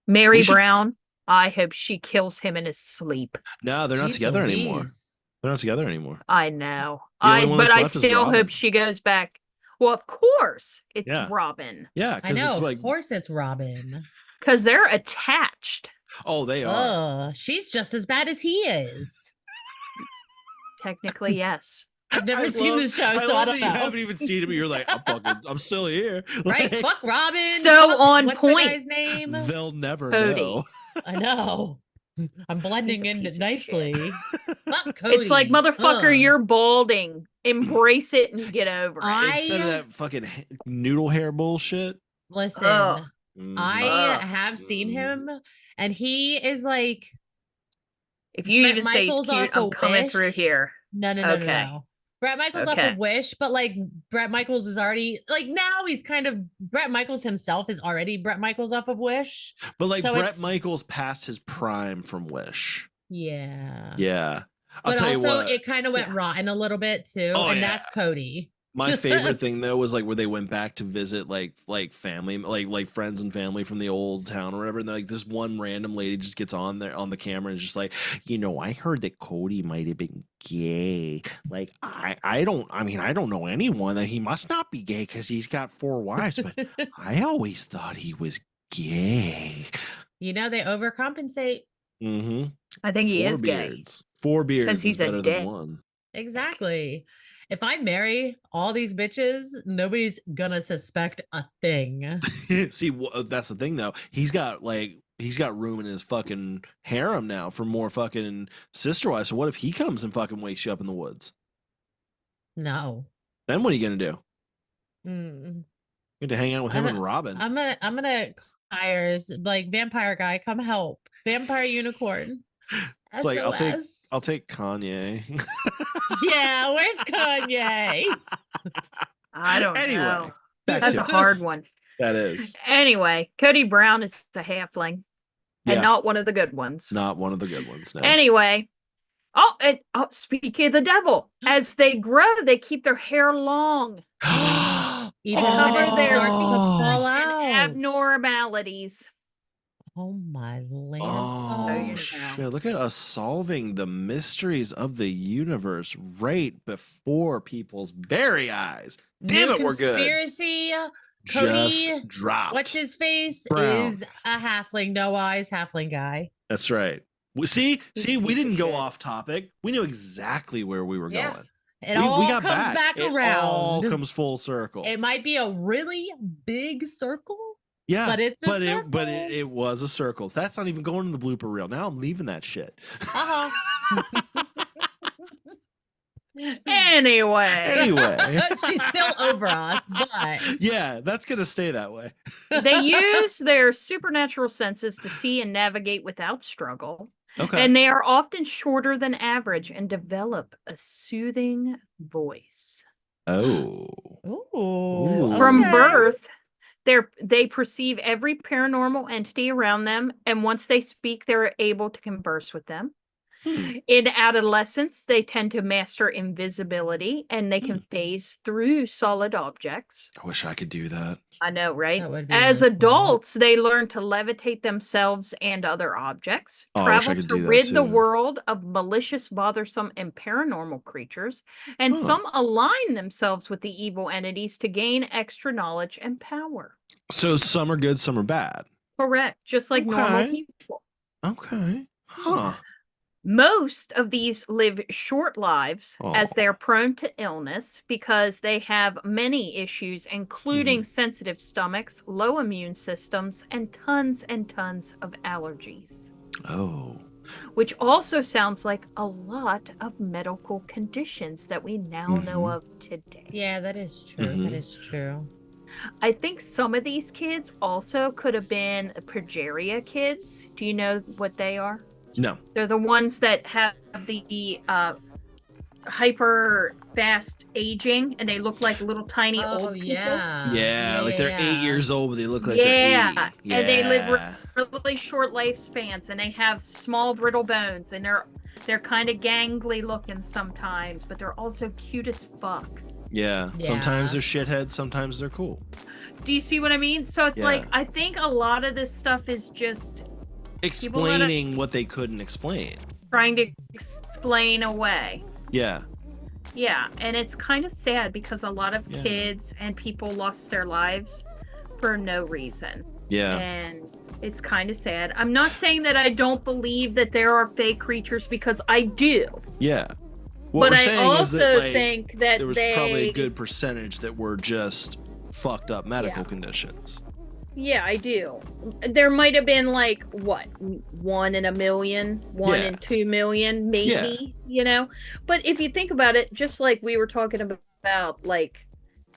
Mary Brown, I hope she kills him in his sleep. No, they're not Jeez together anymore. Louise. They're not together anymore. I know. The only one But that's I left is still Robin. hope she goes back. Well, of course, it's Yeah. Robin. Yeah, I because know. it's like, Of course it's Robin. Because they're attached. oh, they are. She's just as bad as he is. Technically, yes. I've never seen this show, so I love don't that you know. haven't even seen it, but you're like, I'm still here. Right? Like, Fuck Robin. So Fuck- on what's point. the guy's name? they'll never Cody. know. I know. I'm blending He's a in piece of nicely. Fuck Cody. It's like, motherfucker, Ugh. you're balding. Embrace it and get over it. Instead of that fucking noodle hair bullshit. Listen. Ugh. I Ugh. have seen him, and he is like If you Bret even say he's Michaels cute, off I'm of coming Wish. through here. No. Okay. Bret Michaels off Okay. of Wish, but like Bret Michaels is already like now he's kind of Bret Michaels himself is already Bret Michaels off of Wish. But like So Bret it's- Michaels past his prime from Wish. Yeah. Yeah. I'll But tell you also what. it kind of went rotten a little bit too. Oh, and yeah. that's Cody. My favorite thing though was like where they went back to visit like family, like friends and family from the old town or whatever. And like this one random lady just gets on there on the camera and is just like, I heard that Cody might have been gay. Like I don't know anyone that he must not be gay because he's got 4 wives, but I always thought he was gay. You know, they overcompensate. Mm-hmm. I think he 4 is gay. beards. 4 beards he's is a better dick. than 1. Exactly. If I marry all these bitches, nobody's gonna suspect a thing. See, that's the thing though. He's got room in his fucking harem now for more fucking sister wives. So what if he comes and fucking wakes you up in the woods? No. Then what are you gonna do? Mm. You have to hang out with him and Robin. I'm gonna hires like vampire guy, come help. Vampire unicorn. It's like I'll SOS. take Kanye. Yeah, where's Kanye? I don't Anyway, know. back That's to a it. hard one. That is Anyway, Cody Brown is a halfling and Yeah. not one of the good ones. not one of the good ones. No. Anyway, speaking of the devil, as they grow, they keep their hair long. Even Cover when it their starts to fall and out. abnormalities. Oh my land. Oh you know. shit! Look at us solving the mysteries of the universe right before people's very eyes. Damn New it, we're good. Conspiracy. Cody, Just dropped. what's his face? Brown. Is a halfling, no eyes, halfling guy. That's right. See, He's we a piece didn't of go shit. off topic. We knew exactly where we were Yeah. going. It we all got comes back It around. all comes full circle. It might be a really big circle, Yeah, but it's a but circle. it was a circle. That's not even going in the blooper reel. Now I'm leaving that shit. Uh-huh. Anyway, Anyway, She's still over us, but yeah, that's gonna stay that way. they use their supernatural senses to see and navigate without struggle. Okay. And they are often shorter than average and develop a soothing voice. Oh. Ooh, From okay. birth, they perceive every paranormal entity around them, and once they speak, they're able to converse with them. In adolescence, they tend to master invisibility, and they can phase through solid objects. I wish I could do that. I know, right? That would be As really cool. adults, they learn to levitate themselves and other objects, Oh, I wish I travel could to do that rid the too. world of malicious, bothersome, and paranormal creatures, and Huh. some align themselves with the evil entities to gain extra knowledge and power. So some are good, some are bad. Correct, just like normal Okay. people. Okay. Huh. Most of these live short lives as Aw. they're prone to illness because they have many issues, including sensitive stomachs, low immune systems, and tons of allergies. Oh. Which also sounds like a lot of medical conditions that we now know of today. Yeah, that is true. That is true. I think some of these kids also could have been progeria kids. Do you know what they are? No. They're the ones that have the hyper fast aging, and they look like little tiny old people. Yeah, like they're 8 years old, but they look like they're 80. Yeah, and they live really short lifespans, and they have small brittle bones, and they're kind of gangly looking sometimes, but they're also cute as fuck. Yeah. Sometimes they're shitheads, sometimes they're cool. Do you see what I mean? So it's like, I think a lot of this stuff is just explaining what they couldn't explain. Trying to explain away. Yeah. Yeah, and it's kind of sad because a lot of kids and people lost their lives for no reason. Yeah. And it's kind of sad. I'm not saying that I don't believe that there are fake creatures, because I do. Yeah. But I also think that there was probably a good percentage that were just fucked up medical conditions. Yeah, I do. There might have been like, what, 1 in a million, 1 in 2 million, maybe, you know? But if you think about it, just like we were talking about, like,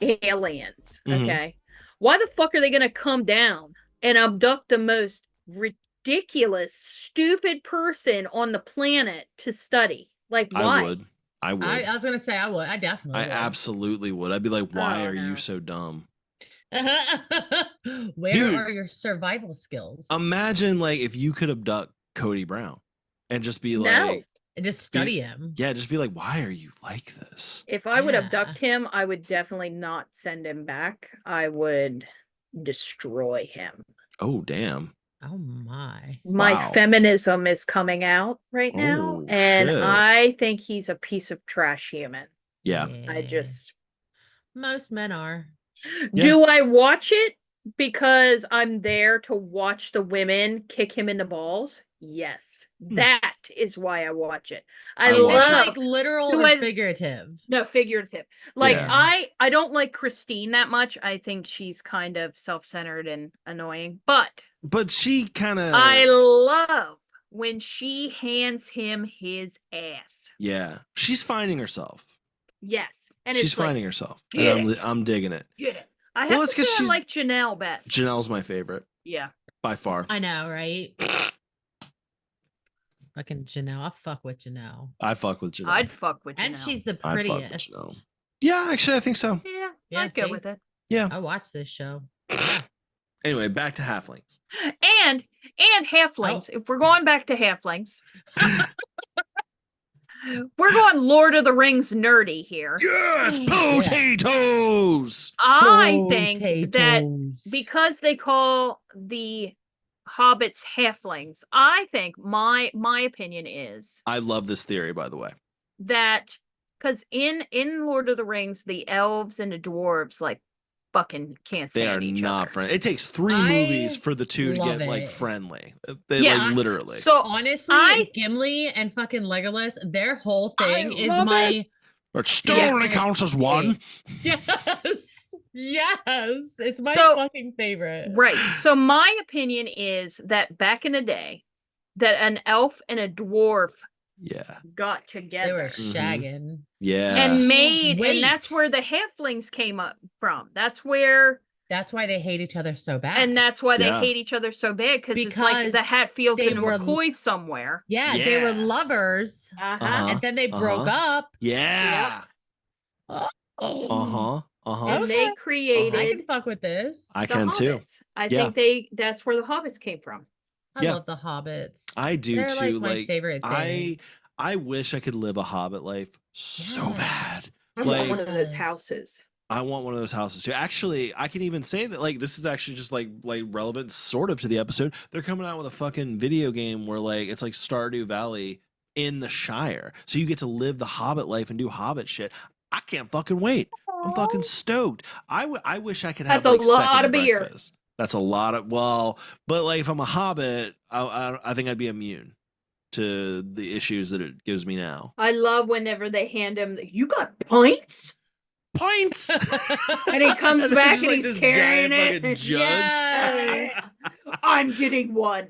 aliens, okay? Why the fuck are they going to come down and abduct the most ridiculous, stupid person on the planet to study? Like, why? I would. I was going to say I would. I definitely would. Absolutely would. I'd be like, why are you so dumb? Where are your survival skills? Imagine like if you could abduct Cody Brown and just be like, and just study him. Yeah, just be like, why are you like this? If I would abduct him, I would definitely not send him back. I would destroy him. Oh, damn. Oh my. My feminism is coming out right now, and shit. I think he's a piece of trash human. Yeah. Most men are. Do I watch it because I'm there to watch the women kick him in the balls? Yes. That is why I watch it. Is this like literal or figurative? No, figurative. Like I don't like Christine that much. I think she's kind of self-centered and annoying, but she kind of I love when she hands him his ass. Yeah. She's finding herself. Yes. And she's it's finding herself. And I'm digging it. Yeah. I have to say I like Janelle best. Janelle's my favorite. Yeah. By far. I know, right? Fucking Janelle. I fuck with Janelle. I fuck with Janelle. I'd fuck with Janelle. And she's the prettiest. Yeah, actually, I think so. Yeah, I'd go with it. Yeah. I watched this show. Anyway, back to halflings. And halflings. If we're going back to halflings. We're going Lord of the Rings nerdy here. Yes, potatoes. I think that because they call the hobbits halflings, I think my opinion is, I love this theory, by the way, that because in Lord of the Rings, the elves and the dwarves like fucking can't stand each other. They are not friendly. It takes 3 movies for the two to get like friendly. They like literally. So honestly, Gimli and fucking Legolas, their whole thing is my. But still only counts as one. Yes. Yes. It's my fucking favorite. Right. So my opinion is that back in the day, that an elf and a dwarf got together. They were shagging. Yeah. And and that's where the halflings came up from. That's why they hate each other so bad. And that's why they hate each other so bad, because it's like the Hatfields and McCoys somewhere. Yeah, they were lovers. And then they broke up. Yeah. And they created. I can fuck with this. I can too. I think that's where the hobbits came from. I love the hobbits. I do They're too. Like my favorite thing. I wish I could live a hobbit life so bad. I want one of those houses. I want one of those houses too. Actually, I can even say that like this is actually just like relevant sort of to the episode. They're coming out with a fucking video game where like it's like Stardew Valley in the Shire. So you get to live the hobbit life and do hobbit shit. I can't fucking wait. I'm fucking stoked. I wish I could have That's a lot of beer. Breakfast. That's a lot of but like if I'm a hobbit, I think I'd be immune. to the issues that it gives me now. I love whenever they hand him, you got points? Pints. And he comes And back there's, and like, he's this carrying giant it. fucking jug. Yes. I'm getting one.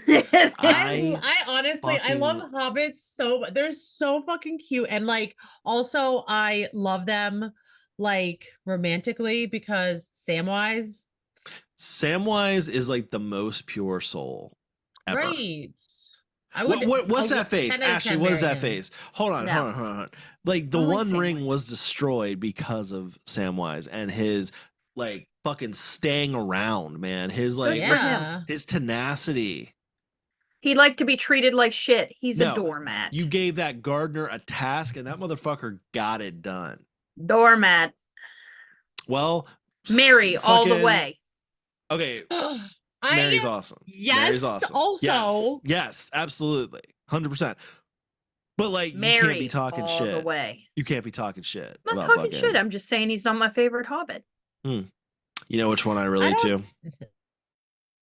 I honestly, I love fucking- hobbits so much. They're so fucking cute. And like, also, I love them like romantically because Samwise, Samwise is like the most pure soul ever. right? I would. What's I that would face? 10 out of Ashley, 10 what is marry that him. face? Hold on, No. hold on. Like the Only One Ring Samwise. was destroyed because of Samwise and his like fucking staying around, man. His like Yeah. his tenacity. He'd like to be treated like shit. He's No, a doormat. You gave that gardener a task and that motherfucker got it done. Doormat. Well, Mary all the fucking- way. Okay, Mary's awesome. yes, Mary's awesome. also- yes, absolutely, 100%. But like, you can't Mary be talking all shit. the way. You can't be talking shit. I'm not about talking fucking- shit. I'm just saying he's not my favorite Hobbit. You know which one I relate to? don't-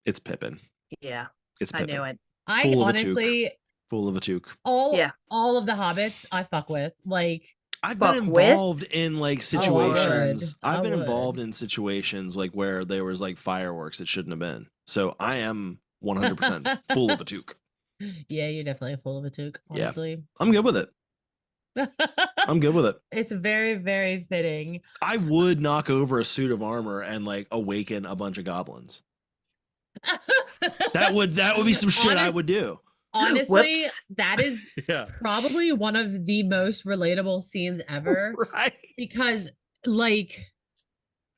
It's Pippin. Yeah, It's I Pippin. knew it. I Full of a toque. honestly, Full of a toque. all of the hobbits I fuck with. Like, I've been Fuck with? involved in like situations. I I've been would. involved in situations like where there was like fireworks that shouldn't have been. So I am 100% full of a toque. yeah, you're definitely full of a toque, Yeah. honestly. I'm good with it. I'm good with it. It's very, very fitting. I would knock over a suit of armor and like awaken a bunch of goblins. That would be some shit I would do. Honestly, Whoops. that is Yeah. probably one of the most relatable scenes ever Right. because, like,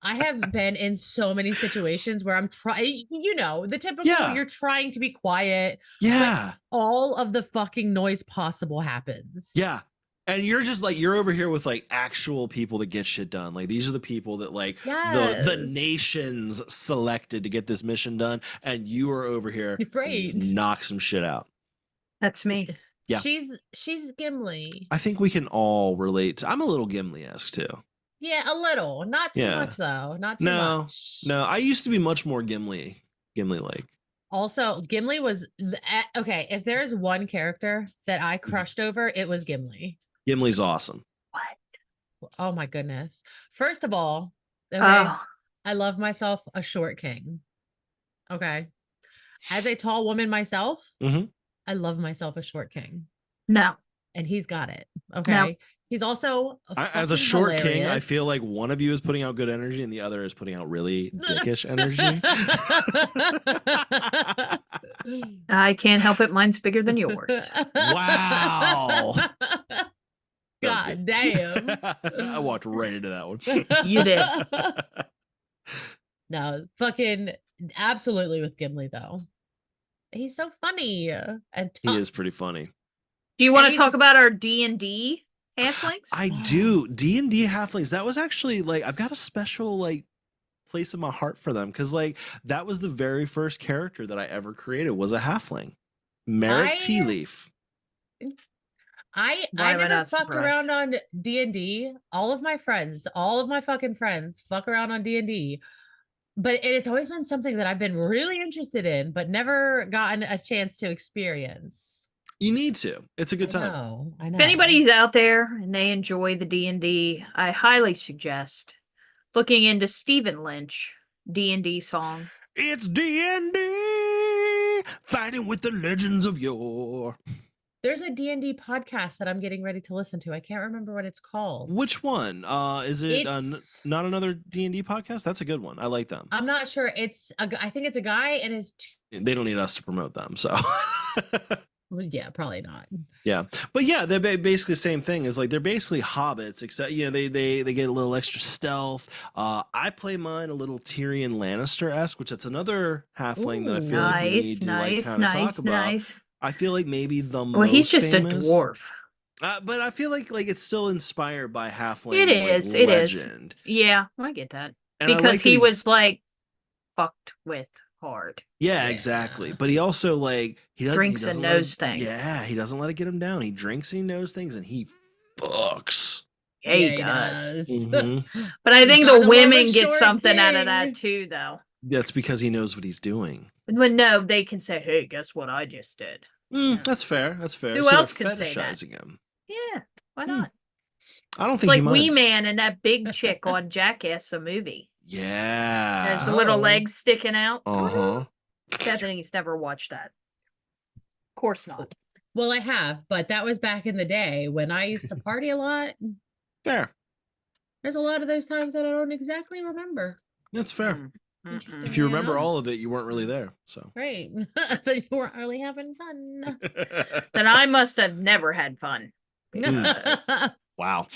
I have been in so many situations where I'm trying, the typical, Yeah. you're trying to be quiet. Yeah. All of the fucking noise possible happens. Yeah. And you're just like, you're over here with like actual people that get shit done. Like these are the people that like the Yes. nations selected to get this mission done. And you are over here and you Right. just knock some shit out. That's me. Yeah. She's Gimli. I think we can all relate to, I'm a little Gimli-esque too. Yeah, a little. Not too Yeah. much though. Not too No, much. No, I used to be much more Gimli-like. Also, Gimli was okay. If there's one character that Mm-hmm. I crushed over, it was Gimli. Gimli's awesome. Oh my goodness. First of all, okay, Oh, I love myself a short king. Okay. As a tall woman myself, Mhm. I love myself a short king. no. And he's got it. Okay. He's also As a short king, I hilarious. feel like one of you is putting out good energy and the other is putting out really dickish energy. I can't help it. Mine's bigger than yours. Wow. That was God good. damn. I walked right into that one. You did. No, fucking absolutely with Gimli though. He's so funny and He tough. is pretty funny. Do you want And to he's- talk about our D&D halflings? I do. D&D halflings. That was actually like, I've got a special like place in my heart for them because like that was the very first character that I ever created was a halfling. Merrick I- Tea Leaf. I Why am I never not fucked surprised? around on D&D. All of my fucking friends fuck around on D&D. But it's always been something that I've been really interested in, but never gotten a chance to experience. You need to. It's a good time. I know. If anybody's out there and they enjoy the D&D, I highly suggest looking into Stephen Lynch D&D song. It's D&D, fighting with the legends of yore. There's a D&D podcast that I'm getting ready to listen to. I can't remember what it's called. Which one? Is it It's- not another D&D podcast? That's a good one. I like them. I'm not sure. I think it's a guy and his They don't need us to promote them, so. well, yeah, probably not. Yeah, but yeah, they're basically the same thing. Is like they're basically hobbits, except they get a little extra stealth. I play mine a little Tyrion Lannister-esque, which that's another halfling that I feel like we need to like kind of talk about. nice. I feel like maybe the Well, he's most just famous, a dwarf. but I feel like it's still inspired by halfling. It like, is, it is. legend. Yeah, I get that. And I Because like that he was like fucked with hard. Yeah, Yeah. exactly. But he also like he doesn't Drinks he and doesn't let knows it- things. Yeah, he doesn't let it get him down. He drinks, he knows things, and he fucks. Yeah, he does. Mhm. But I think Gotta the love a women get short something out of king. that too, though. That's because he knows what he's doing. But no, they can say, "Hey, guess what I just did." That's fair. That's fair. Who so else they're can say that? fetishizing him. Yeah, why Hmm. not? I don't It's think like he Wee minds. Man and that big chick on Jackass, the movie. Has Yeah. little Oh. legs sticking out. Uh-huh. Bethany's never watched that. Of course not. Well, I have, but that was back in the day when I used to party a lot. Fair. There's a lot of those times that I don't exactly remember. That's fair. Mm. Interesting. If you Yeah, remember no. all of it, you weren't really there. So. Right. That you weren't really having fun. Then I must have never had fun. Wow.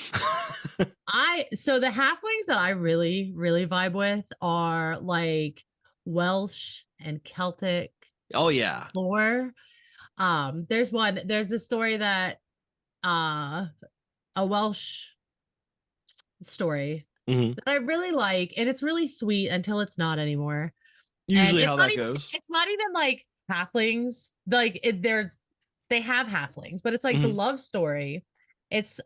So the halflings that I really, really vibe with are like Welsh and Celtic Oh yeah. lore. There's a story that a Welsh story Mhm. that I really like, and it's really sweet until it's not anymore. Usually it's how not that even- goes. It's not even like halflings. Like they have halflings, but it's like the Mhm. love story. It's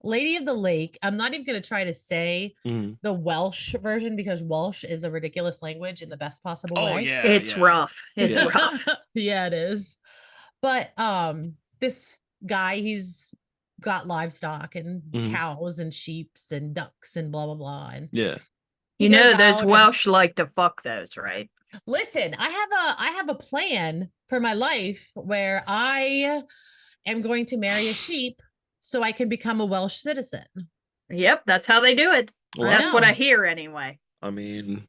Lady of the Lake. I'm not even gonna try to say Mhm. the Welsh version because Welsh is a ridiculous language in the best possible Oh way. yeah. It's yeah. rough. It's Yeah. rough. Yeah, it is. But this guy, he's got livestock and Mhm. cows and sheeps and ducks and blah blah blah. And Yeah. he You know goes those out and- Welsh like to fuck those, right? Listen, I have a plan for my life where I am going to marry a sheep so I can become a Welsh citizen. Yep, that's how they do it. Well, That's what I know. hear anyway. I mean,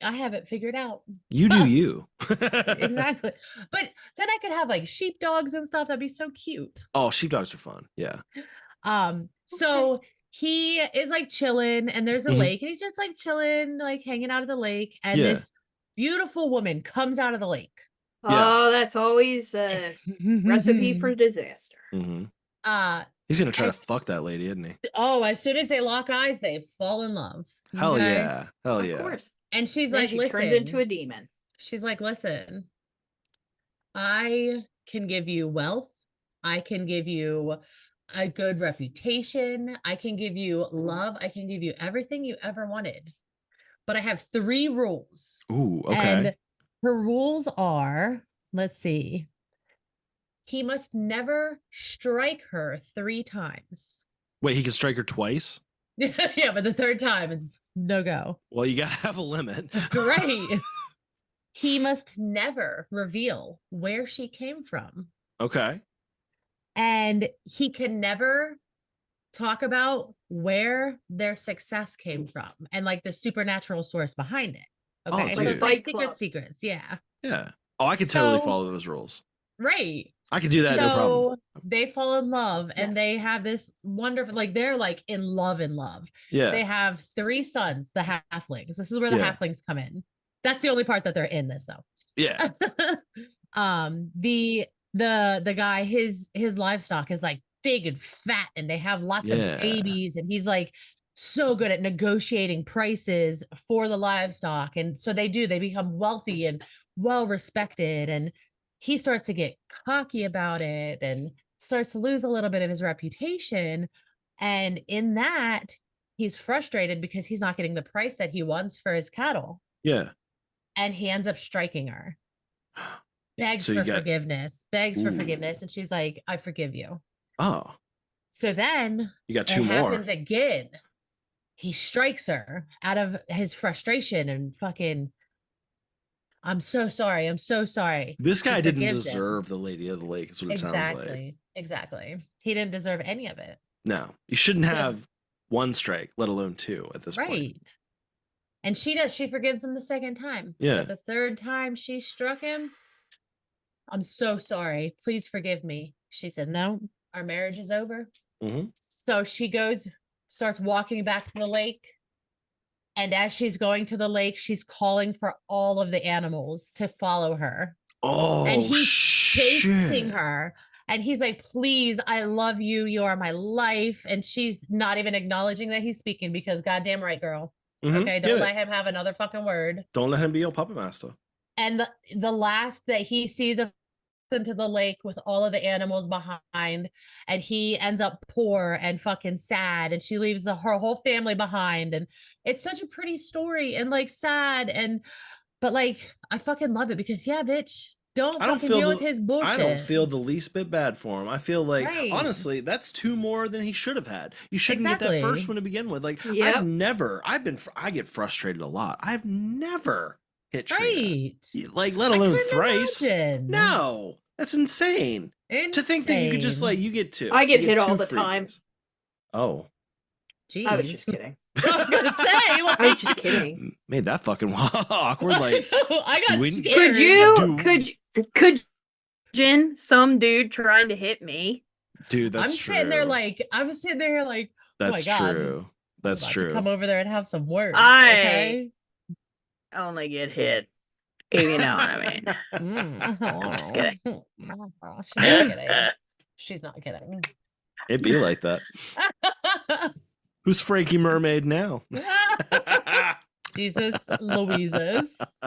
I have it figured out. you do you. Exactly. But then I could have like sheepdogs and stuff. That'd be so cute. Oh, sheepdogs are fun. Yeah. So he is like chilling and there's a Mhm. lake and he's just like chilling, like hanging out of the lake. And Yeah. this beautiful woman comes out of the lake. Yeah. Oh, that's always a recipe for disaster. Mhm. uh He's gonna try to fuck that it's- lady, isn't he? oh, as soon as they lock eyes, they fall in love. Hell Okay? yeah. Hell Of yeah. course. And she's Then like, she listen. turns into a demon. She's like, listen, I can give you wealth. I can give you a good reputation. I can give you love. I can give you everything you ever wanted. But I have 3 rules. Ooh, okay. And her rules are, let's see, he must never strike her 3 times. Wait, he can strike her twice? Yeah, but the 3rd time it's no go. Well, you gotta have a limit. Great. He must never reveal where she came from. Okay. And he can never talk about where their success came from and like the supernatural source behind it. Oh, Okay. So dude. it's like Fight Club. secrets. Yeah. Yeah. Oh, I could totally So- follow those rules. Right. I could do that, no problem. They fall in love Yeah. and they have this wonderful, like they're like in love. Yeah. They have 3 sons, the halflings. This is where the Yeah. halflings come in. That's the only part that they're in this though. Yeah. The guy, his livestock is like big and fat and they have lots Yeah. of babies and he's like so good at negotiating prices for the livestock. And so they become wealthy and well respected. And he starts to get cocky about it and starts to lose a little bit of his reputation. And in that, he's frustrated because he's not getting the price that he wants for his cattle. Yeah. And he ends up striking her. Begs So you for got- forgiveness, begs for Ooh. forgiveness. And she's like, I forgive you. Oh, So then you got it 2 more. happens again. He strikes her out of his frustration and fucking, I'm so sorry. I'm so sorry. This She guy didn't forgives him. deserve the Lady of the Lake, is what it sounds like. Exactly. Exactly. He didn't deserve any of it. No. You shouldn't Yeah. have 1 strike, let alone 2 at this point. Right. And she forgives him the 2nd time. Yeah. But the 3rd time she struck him, I'm so sorry. Please forgive me. She said, no, our marriage is over. Mhm. So she starts walking back to the lake. And as she's going to the lake, she's calling for all of the animals to follow her. Oh, And he's chasing shit. her. And he's like, please, I love you. You are my life. And she's not even acknowledging that he's speaking because goddamn right, girl. Mhm. Okay. Get Don't it. let him have another fucking word. Don't let him be your puppet master. And the last that he sees of into the lake with all of the animals behind, and he ends up poor and fucking sad, and she leaves her whole family behind. And it's such a pretty story and like sad, and but like I fucking love it because yeah, bitch, don't I don't fucking feel deal the, with his bullshit. I don't feel the least bit bad for him. I feel like, Right. honestly, that's 2 more than he should have had. You shouldn't get that Exactly. first one to begin with. Like, Yep. I get frustrated a lot. I've never hit Trina. Right. Like, let I alone couldn't thrice. imagine. No, that's insane. To think that you could just like, you get 2. I get You hit all 2 the time. freebies. Oh. Jeez. I was just kidding. I was gonna say, I was just kidding. Made that fucking awkward. Like, I got doing- scared. Could Jin, some dude trying to hit me? dude, that's I'm true. sitting there like, I was sitting there like, That's oh my God. true. That's I'm about true. to come over there and have some words. I- Okay. Only get hit. If you know what I mean. I'm just kidding. She's not kidding. She's not kidding. It'd be like that. Who's Frankie Mermaid now? Jesus Louises.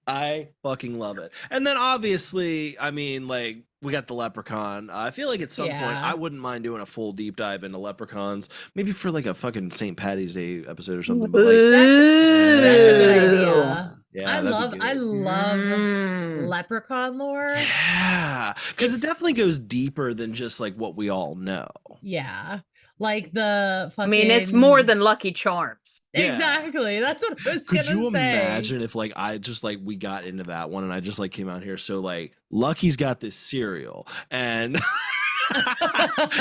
I fucking love it. And then obviously, I mean, like, we got the leprechaun. I feel like at some point, Yeah. I wouldn't mind doing a full deep dive into leprechauns, maybe for like a fucking St. Patty's Day episode or something. But like, That's a good Ooh. idea. yeah, I that'd be love good. Mm. leprechaun lore. Yeah, because it It's- definitely goes deeper than just like what we all know. Yeah. Like the I fucking mean, it's more than Lucky Charms. Yeah. Exactly. That's what I was Could gonna you say. imagine if like I just like we got into that one and I just like came out here? So like Lucky's got this cereal and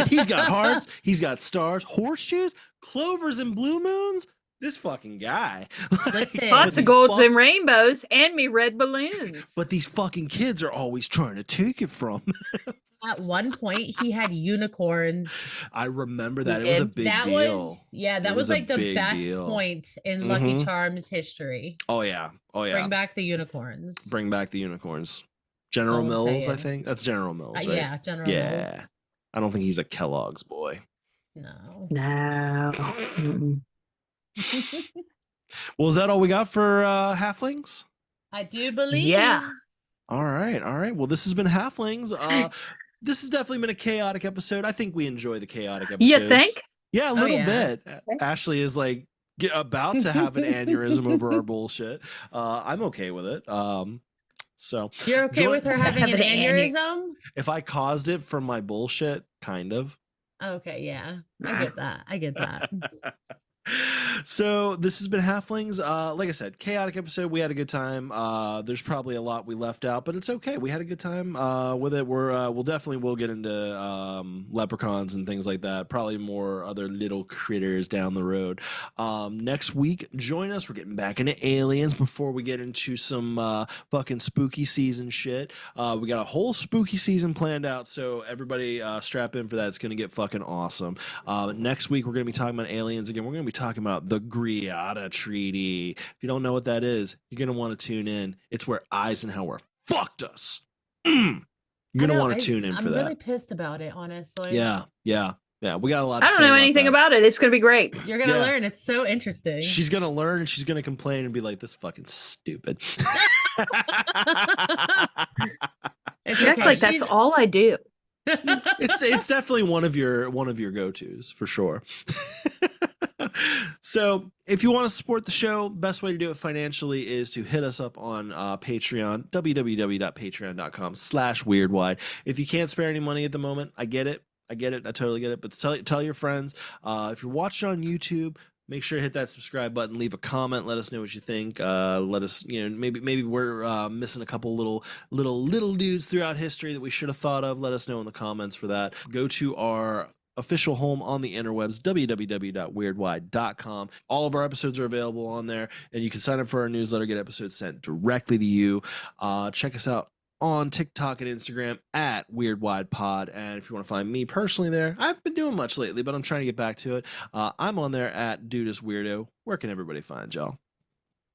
he's got hearts, he's got stars, horseshoes, clovers, and blue moons. This fucking guy. Listen. Lots but of golds these and rainbows and me red balloons. But these fucking kids are always trying to take it from. At one point he had unicorns. I remember that. It was a big that deal. was that It was was a like the big best deal. point in Lucky Mhm. Charms history. Oh yeah. Oh yeah. Bring back the unicorns. Bring back the unicorns. General all I'm Mills, I saying. think. That's General Mills, right? Yeah, General Yeah. Mills. I don't think he's a Kellogg's boy. No. No. Mm-mm. Well, is that all we got for Halflings? I do believe. Yeah. All right, all right. Well, this has been Halflings. This has definitely been a chaotic episode. I think we enjoy the chaotic episodes. You think? Yeah, a little yeah. bit. Ashley is like about to have an aneurysm over our bullshit. I'm okay with it. So You're okay Join- with her having an Have an aneurysm? if I caused it from my bullshit, kind of. Okay, yeah. Nah. I get that. I get that. So this has been Halflings. Like I said, chaotic episode. We had a good time. There's probably a lot we left out, but it's okay. We had a good time with it. We'll definitely get into leprechauns and things like that. Probably more other little critters down the road. Next week, join us. We're getting back into aliens before we get into some fucking spooky season shit. We got a whole spooky season planned out, so everybody strap in for that. It's gonna get fucking awesome. Next week, we're gonna be talking about aliens again. We're gonna be talking about the Greada Treaty. If you don't know what that is, you're gonna want to tune in. It's where Eisenhower fucked us. You're gonna want to tune in for I'm that. really pissed about it, honestly. Yeah. We got a lot. I to don't say know anything that. about it. It's going to be great. You're gonna Yeah. learn. It's so interesting. She's gonna learn and she's gonna complain and be like, "This fucking stupid." It's You act okay. like that's all I do. It's definitely one of your go-tos for sure. So if you want to support the show, best way to do it financially is to hit us up on Patreon, www.patreon.com/weirdwide. If you can't spare any money at the moment, I get it. I totally get it. But tell your friends. If you're watching on YouTube, make sure to hit that subscribe button, leave a comment, let us know what you think. Let us, maybe we're missing a couple little dudes throughout history that we should have thought of. Let us know in the comments for that. Go to our official home on the interwebs, www.weirdwide.com. All of our episodes are available on there, and you can sign up for our newsletter, get episodes sent directly to you. Check us out on TikTok and Instagram at WeirdWidePod. And if you want to find me personally there, I haven't been doing much lately, but I'm trying to get back to it. I'm on there at Dudis Where can everybody find y'all?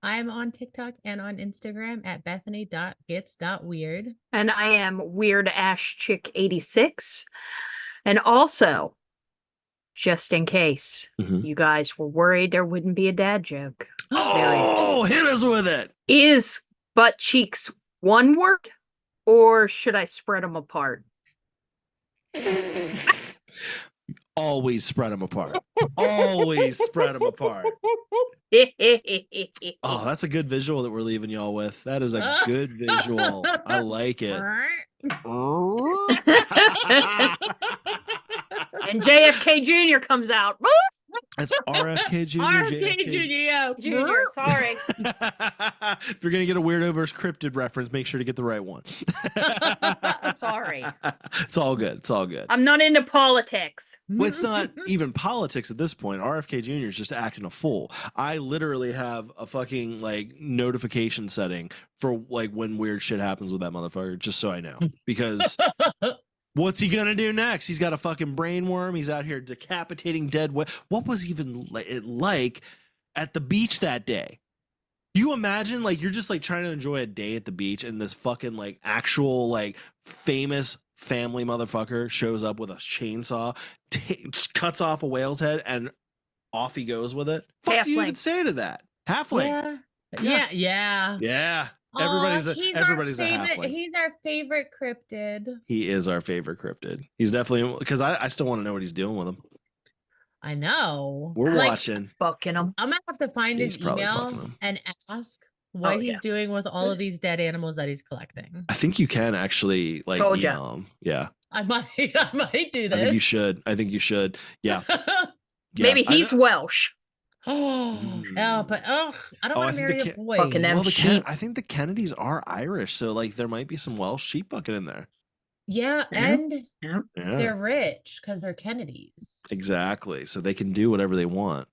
I'm on TikTok and on Instagram at bethany.gets.weird. And I am Weird Ash Chick 86. And also, just in case you guys were worried there wouldn't be a dad joke. Oh, hit us with it. Is butt cheeks one word, or should I spread them apart? always spread them apart. Always spread them apart. Oh, that's a good visual that we're leaving y'all with. That is a good visual. I like it. And JFK Jr. comes out. That's RFK Jr. RFK Jr. Jr. Sorry. If you're gonna get a Weirdoverse cryptid reference, make sure to get the right one. Sorry. It's all good. It's all good. I'm not into politics. Well, it's not even politics at this point. RFK Jr. is just acting a fool. I literally have a fucking like notification setting for like when weird shit happens with that motherfucker, just so I know. Because what's he gonna do next? He's got a fucking brain worm. He's out here decapitating dead. What was even it like at the beach that day? You imagine like you're just like trying to enjoy a day at the beach, and this fucking like actual like famous family motherfucker shows up with a chainsaw, cuts off a whale's head, and off he goes with it. What do you even say to that? Halfling. Yeah. Everybody's a halfling. He's our favorite cryptid. He is our favorite cryptid. He's definitely, because I still want to know what he's doing with him. I know. We're watching. Fucking him. I'm gonna have to find his email and ask what he's doing with all of these dead animals that he's collecting. I think you can actually like email him. Yeah. I might do this. I think you should. Yeah. Maybe he's Welsh. Oh, but I don't want to marry a boy. I think the Kennedys are Irish, so like there might be some Welsh sheep bucket in there. Yeah, and they're rich because they're Kennedys. Exactly. So they can do whatever they want.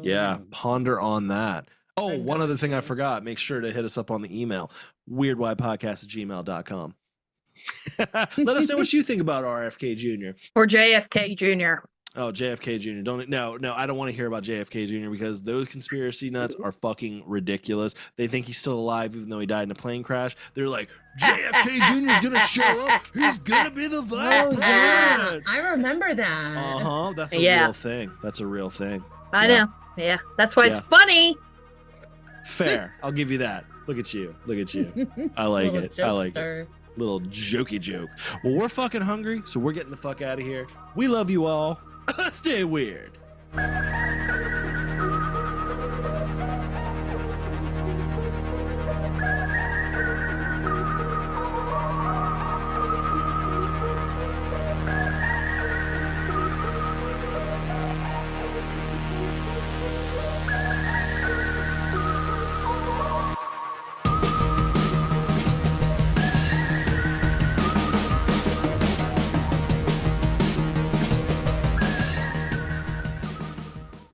Yeah. Ponder on that. Oh, one other thing I forgot. Make sure to hit us up on the email, weirdwhypodcast@gmail.com. Let us know what you think about RFK Jr. Or JFK Jr. Oh, JFK Jr. No, I don't want to hear about JFK Jr. because those conspiracy nuts are fucking ridiculous. They think he's still alive even though he died in a plane crash. They're like, JFK Jr. is gonna show up. He's gonna be the vice president. Yeah. I remember that. That's a real thing. That's a real thing. I know. Yeah. That's why it's funny. Fair. I'll give you that. Look at you. I like it. I like it. Little jokey joke. Well, we're fucking hungry, so we're getting the fuck out of here. We love you all. Stay weird.